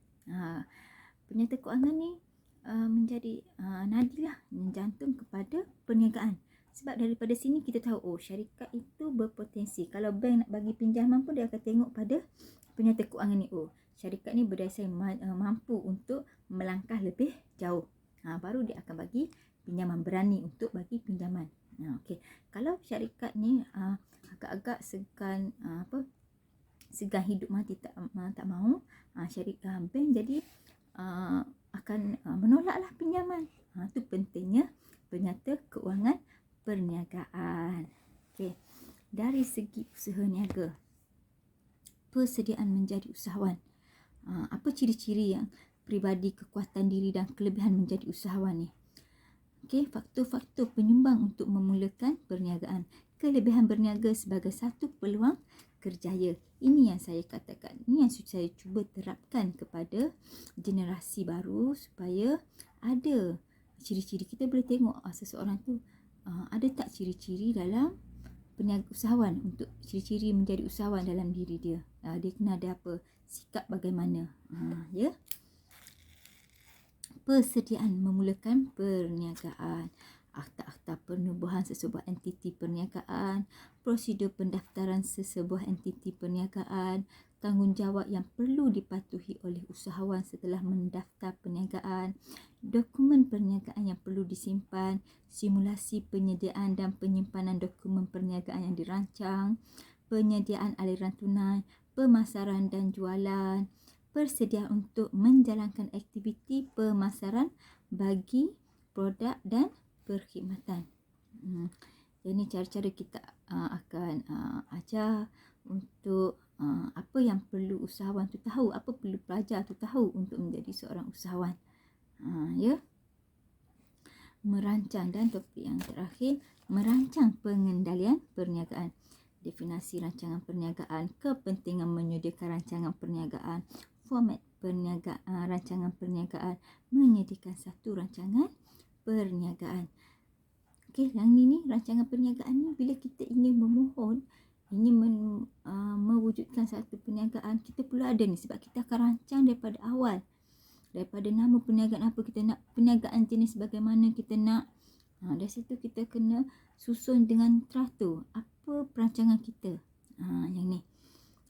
Penyata keuangan ni menjadi nadilah menjantung kepada perniagaan. Sebab daripada sini kita tahu syarikat itu berpotensi. Kalau bank nak bagi pinjaman pun dia akan tengok pada penyata keuangan ni. Syarikat ni berdasar mampu untuk melangkah lebih jauh. Baru dia akan bagi pinjaman, berani untuk bagi pinjaman. Okey. Kalau syarikat ni agak-agak segan segan hidup mati tak mahu, syarikat bank jadi akan menolaklah pinjaman. Itu pentingnya penyata keuangan perniagaan. Okey. Dari segi usaha niaga, persediaan menjadi usahawan. Apa ciri-ciri yang peribadi, kekuatan diri dan kelebihan menjadi usahawan ni? Okey, faktor-faktor penyumbang untuk memulakan perniagaan. Kelebihan berniaga sebagai satu peluang kerjaya. Ini yang saya katakan. Ini yang saya cuba terapkan kepada generasi baru supaya ada ciri-ciri. Kita boleh tengok seseorang tu ada tak ciri-ciri dalam peniaga usahawan, untuk ciri-ciri menjadi usahawan dalam diri dia. Dia kena ada apa, sikap bagaimana. Ya. Persediaan memulakan perniagaan. Akta-akta penubuhan sesebuah entiti perniagaan, prosedur pendaftaran sesebuah entiti perniagaan, tanggungjawab yang perlu dipatuhi oleh usahawan setelah mendaftar perniagaan, dokumen perniagaan yang perlu disimpan, simulasi penyediaan dan penyimpanan dokumen perniagaan yang dirancang, penyediaan aliran tunai, pemasaran dan jualan, persediaan untuk menjalankan aktiviti pemasaran bagi produk dan perkhidmatan. Jadi cara-cara kita akan ajar untuk apa yang perlu usahawan tu tahu, apa perlu pelajar tu tahu untuk menjadi seorang usahawan. Ya. Merancang, dan topik yang terakhir, merancang pengendalian perniagaan. Definisi rancangan perniagaan, kepentingan menyediakan rancangan perniagaan, format perniagaan, rancangan perniagaan, menyediakan satu rancangan perniagaan. Okey, yang ni rancangan perniagaan ni bila kita ingin memohon, ingin mewujudkan satu perniagaan, kita perlu ada ni, sebab kita akan rancang daripada awal. Daripada nama perniagaan apa kita nak, perniagaan jenis bagaimana kita nak. Dari situ kita kena susun dengan teratur apa perancangan kita. Yang ni.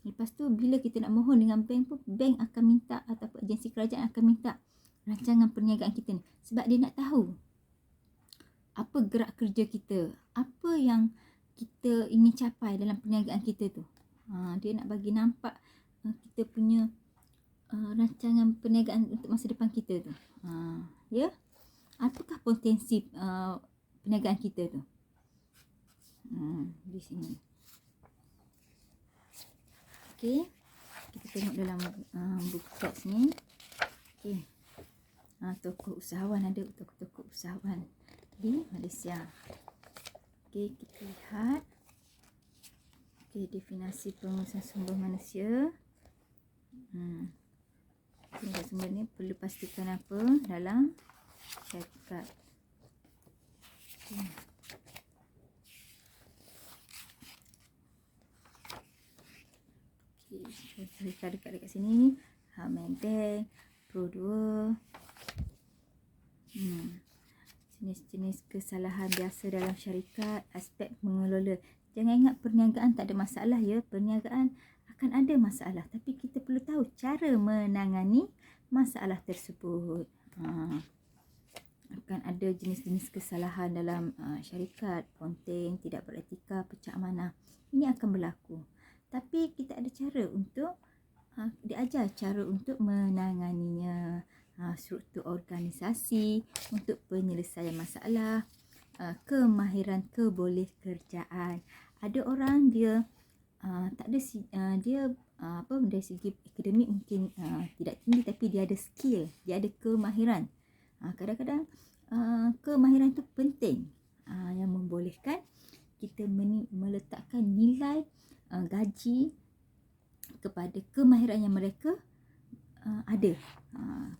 Lepas tu bila kita nak mohon dengan bank pun, bank akan minta ataupun agensi kerajaan akan minta rancangan perniagaan kita ni. Sebab dia nak tahu apa gerak kerja kita, apa yang kita ingin capai dalam perniagaan kita tu. Dia nak bagi nampak kita punya rancangan perniagaan untuk masa depan kita tu. Ya. Apakah potensi perniagaan kita tu? Di sini. Okey. Kita tengok dalam buku teks ni. Okey. Tokoh usahawan, ada tokoh-tokoh usahawan di Malaysia. Okey, kita lihat. Okey, definisi pengurusan sumber manusia. Pengurusan sumber ni perlu pastikan apa dalam syarikat. Okey, saya dekat sini. Bank, Pro 2. Jenis-jenis kesalahan biasa dalam syarikat, aspek mengelola. Jangan ingat perniagaan tak ada masalah ya. Perniagaan akan ada masalah, tapi kita perlu tahu cara menangani masalah tersebut. Akan ada jenis-jenis kesalahan dalam syarikat, ponteng, tidak beretika, pecah amanah. Ini akan berlaku. Tapi kita ada cara untuk diajar cara untuk menanganinya. Struktur organisasi untuk penyelesaian masalah, kemahiran kebolehkerjaan. Ada orang dia tak ada dia dari segi akademik mungkin tidak tinggi, tapi dia ada skill, dia ada kemahiran. Kadang-kadang kemahiran itu penting, yang membolehkan kita meletakkan nilai gaji kepada kemahiran yang mereka ada,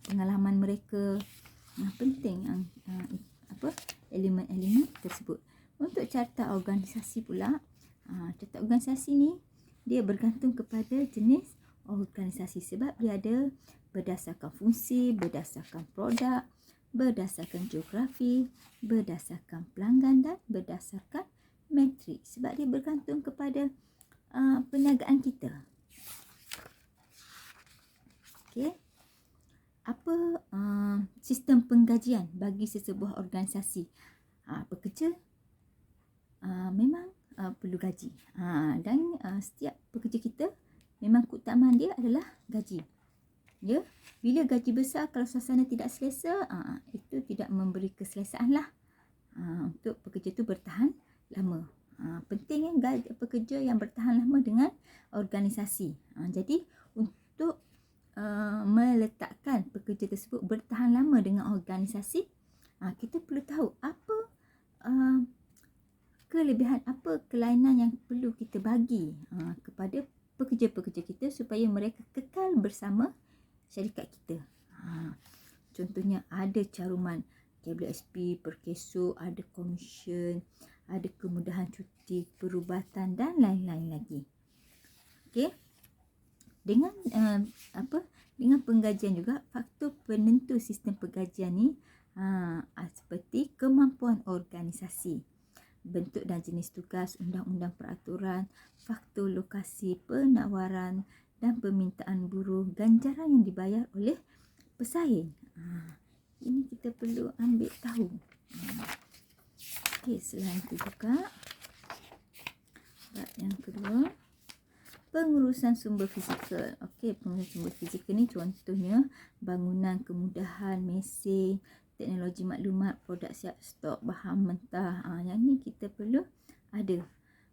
pengalaman mereka penting elemen-elemen tersebut. Untuk carta organisasi pula, carta organisasi ni dia bergantung kepada jenis organisasi sebab dia ada berdasarkan fungsi, berdasarkan produk, berdasarkan geografi, berdasarkan pelanggan dan berdasarkan metrik sebab dia bergantung kepada perniagaan kita. Okey. Apa sistem penggajian bagi sesebuah organisasi? Pekerja memang perlu gaji. Dan setiap pekerja kita memang keutamaan dia adalah gaji. Ya, bila gaji besar kalau suasana tidak selesa, itu tidak memberi keselesaan lah untuk pekerja itu bertahan lama. Penting pekerja yang bertahan lama dengan organisasi. Jadi untuk meletakkan pekerja tersebut bertahan lama dengan organisasi, kita perlu tahu apa kelebihan, apa kelainan yang perlu kita bagi kepada pekerja-pekerja kita supaya mereka kekal bersama syarikat kita. Contohnya ada caruman KWSP, perkesuk, ada komisen, ada kemudahan cuti, perubatan dan lain-lain lagi. Okey. Dengan dengan penggajian juga, faktor penentu sistem penggajian ni seperti kemampuan organisasi, bentuk dan jenis tugas, undang-undang peraturan, faktor lokasi penawaran dan permintaan buruh, ganjaran yang dibayar oleh pesaing. Ini kita perlu ambil tahu. Okey, selain itu juga bab yang kedua, pengurusan sumber fizikal. Okey, pengurusan sumber fizikal ni contohnya bangunan, kemudahan, mesin, teknologi maklumat, produk siap stok, bahan mentah. Yang ni kita perlu ada.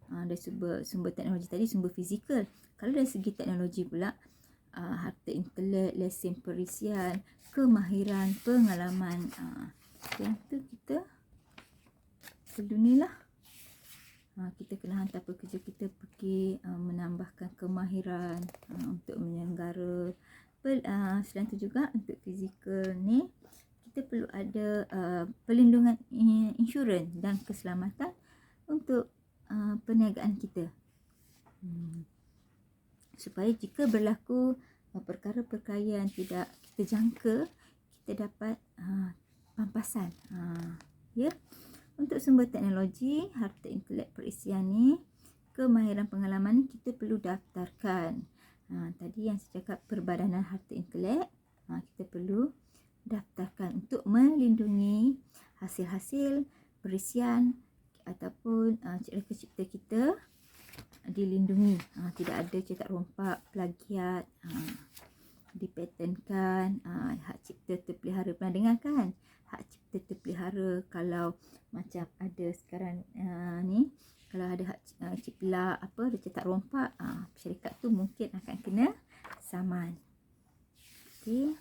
Dari sumber teknologi tadi, sumber fizikal. Kalau dari segi teknologi pula, harta intelek, lesen perisian, kemahiran, pengalaman. Yang tu kita perlu ni lah. Kita kena hantar pekerja kita pergi menambahkan kemahiran untuk menyelenggara. Selain tu juga untuk fizikal ni, kita perlu ada perlindungan insurans dan keselamatan untuk perniagaan kita. Supaya jika berlaku perkara-perkara yang tidak kita jangka, kita dapat pampasan. Ya. Untuk sumber teknologi, harta intelek perisian ni, kemahiran pengalaman ni kita perlu daftarkan. Tadi yang saya cakap perbadanan harta intelek, kita perlu daftarkan untuk melindungi hasil-hasil perisian ataupun cipta cipta kita dilindungi. Tidak ada cetak rompak, plagiat, dipatenkan, hak cipta terpelihara. Pernah dengar kan? Hak cipta terpelihara, kalau macam ada sekarang ni, kalau ada hak cipta ada cetak rompak, syarikat tu mungkin akan kena saman. Okey.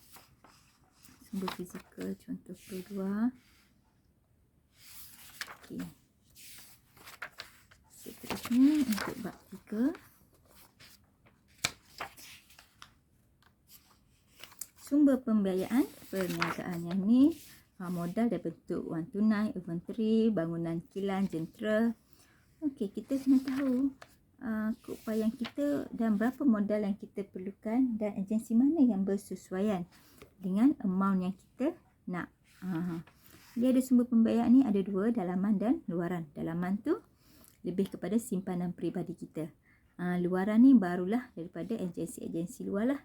Sumber fizikal contoh kedua. Okey. Seterusnya untuk bab 3. Sumber pembiayaan perniagaan. Yang ni modal dan bentuk wang tunai, inventory, bangunan kilang, jentera. Okey, kita kena tahu keupayaan kita dan berapa modal yang kita perlukan dan agensi mana yang bersesuaian dengan amount yang kita nak. Dia ada sumber pembiayaan ni ada dua, dalaman dan luaran. Dalaman tu lebih kepada simpanan peribadi kita. Luaran ni barulah daripada agensi-agensi luar lah.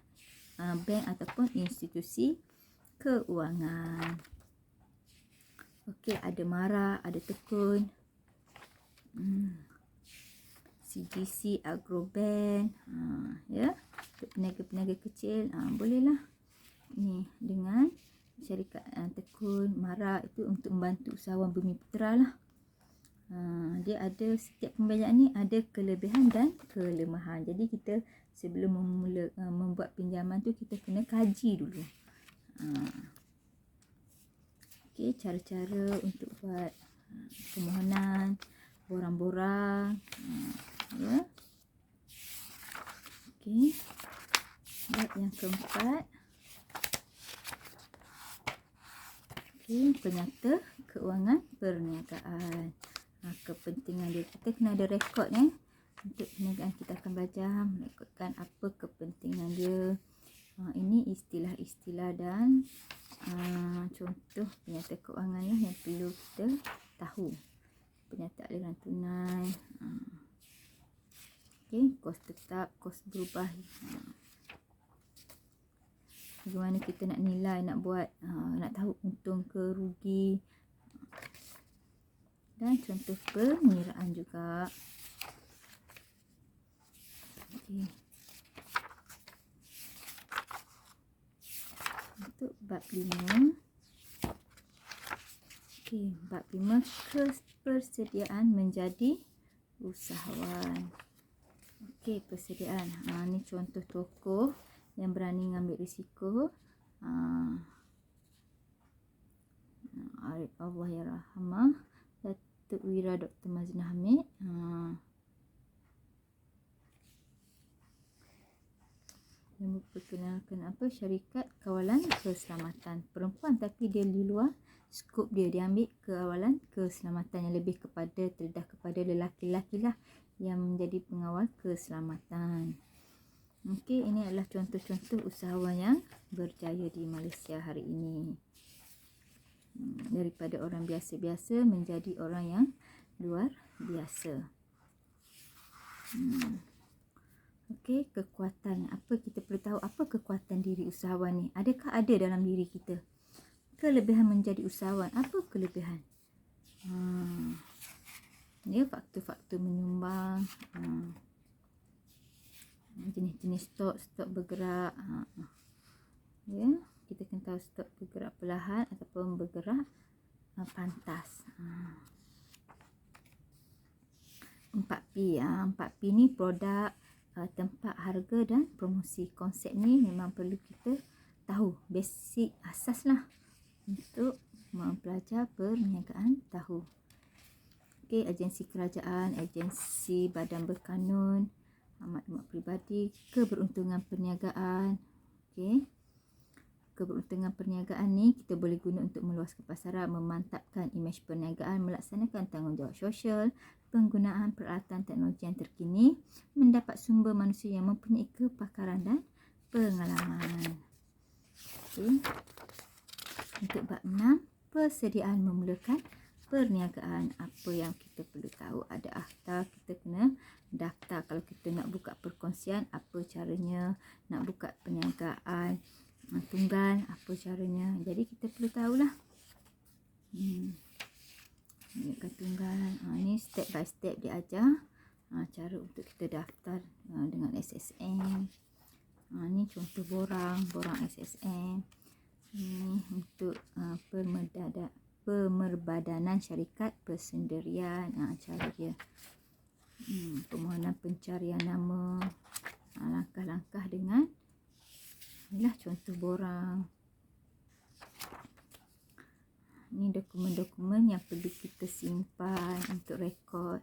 Bank ataupun institusi keuangan. Okey, ada MARA, ada Tekun, CGC, Agrobank, ya, untuk peniaga-peniaga kecil, bolehlah ni dengan syarikat Tekun, MARA itu untuk membantu usahawan Bumiputera lah. Dia ada, setiap pembiayaan ni ada kelebihan dan kelemahan. Jadi kita sebelum membuat pinjaman tu kita kena kaji dulu. Okey, cara-cara untuk buat permohonan, borang-borang, ya. keempat, okey, penyata keuangan perniagaan. Kepentingan dia, kita kena ada rekod untuk perniagaan. Kita akan belajar merekodkan apa kepentingan dia. Ini istilah-istilah dan contoh penyata keuangan yang perlu kita tahu. Penyata aliran tunai, okey, kos tetap, kos berubah. Bagaimana kita nak nilai, nak buat, nak tahu untung ke rugi. Dan contoh pengiraan juga. Okey. Untuk bab 5. Okey, bab 5, kepersediaan menjadi usahawan. Okey, persediaan. Ni contoh tokoh yang berani mengambil risiko. Arif Allahyarhamah, Datuk Wira Dr. Mazinah Hamid. Yang memperkenalkan syarikat kawalan keselamatan perempuan, tapi dia di luar skop dia ambil kawalan keselamatan yang lebih kepada terdedah kepada lelaki-lelaki lah yang menjadi pengawal keselamatan. Okey, ini adalah contoh-contoh usahawan yang berjaya di Malaysia hari ini. Daripada orang biasa-biasa menjadi orang yang luar biasa. Okey, kekuatan. Apa kita perlu tahu, apa kekuatan diri usahawan ni? Adakah ada dalam diri kita? Kelebihan menjadi usahawan. Apa kelebihan? Ya, faktor-faktor menyumbang. Jenis-jenis stok bergerak. Ya, kita kena tahu stok bergerak perlahan ataupun bergerak pantas. 4P. 4P ni produk, tempat, harga dan promosi. Konsep ni memang perlu kita tahu. Basic asas lah untuk mempelajar perniagaan tahu. Okey, agensi kerajaan, agensi badan berkanun, maklumat peribadi, keberuntungan perniagaan. Okey. Keberuntungan perniagaan ni kita boleh guna untuk meluaskan pasaran, memantapkan imej perniagaan, melaksanakan tanggungjawab sosial, penggunaan peralatan teknologi yang terkini, mendapat sumber manusia yang mempunyai kepakaran dan pengalaman. Okey. Untuk bab 6, persediaan memulakan perniagaan. Apa yang kita perlu tahu? Ada akta, kita kena daftar. Kalau kita nak buka perkongsian, apa caranya? Nak buka perniagaan tunggal, apa caranya? Jadi kita perlu tahulah. Perniagaan tunggal, ni step by step dia ajar cara untuk kita daftar dengan SSM. Ni contoh borang SSM. Ni untuk pemerbadanan syarikat persendirian. Cara dia. Permohonan pencarian nama, langkah-langkah dengan, inilah contoh borang. Ini dokumen-dokumen yang perlu kita simpan untuk rekod.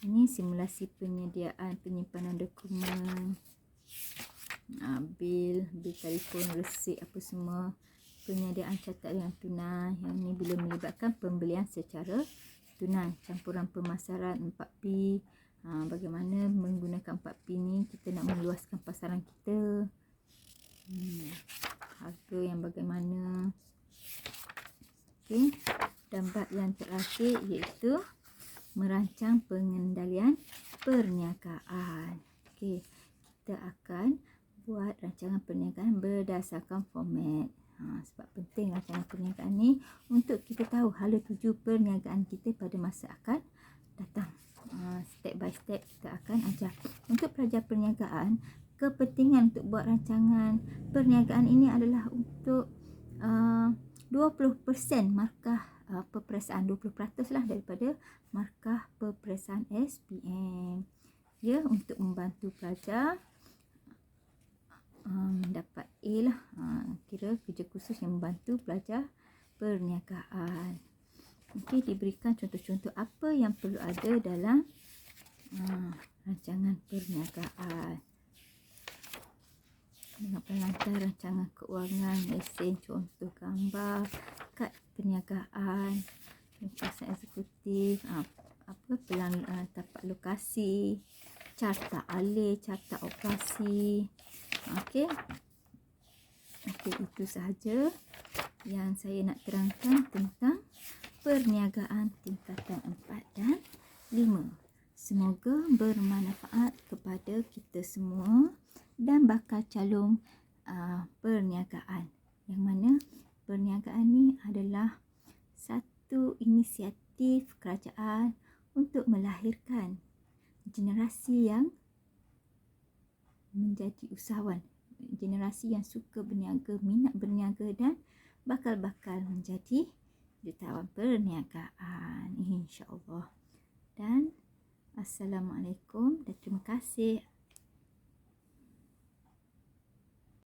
Ini simulasi penyediaan penyimpanan dokumen. Bil telefon, resit, apa semua. Penyediaan catat yang tunai. Yang ini bila melibatkan pembelian secara tunai. Campuran pemasaran 4P. Bagaimana menggunakan 4P ni, kita nak meluaskan pasaran kita. Harga yang bagaimana. Okey. Dan bab yang terakhir iaitu merancang pengendalian perniagaan. Okey, kita akan buat rancangan perniagaan berdasarkan format. Sebab penting rancangan perniagaan ni untuk kita tahu hala tuju perniagaan kita pada masa akan datang. Step by step kita akan ajar. Untuk pelajar perniagaan, kepentingan untuk buat rancangan perniagaan ini adalah untuk 20% markah peperiksaan, 20% lah daripada markah peperiksaan SPM. Ya, untuk membantu pelajar mendapat A lah. Kira kerja khusus yang membantu pelajar perniagaan. Okey, diberikan contoh-contoh apa yang perlu ada dalam rancangan perniagaan. dengan pelantang rancangan keuangan, lesen, contoh gambar, kad perniagaan, ringkasan eksekutif, tapak lokasi, carta alih, carta operasi. Okey. Okey, itu sahaja yang saya nak terangkan tentang perniagaan tingkatan 4 dan 5. Semoga bermanfaat kepada kita semua dan bakal calon perniagaan. Yang mana perniagaan ni adalah satu inisiatif kerajaan untuk melahirkan generasi yang menjadi usahawan, generasi yang suka berniaga, minat berniaga dan bakal-bakal menjadi jutawan perniagaan, insya-Allah. Dan Assalamualaikum dan terima kasih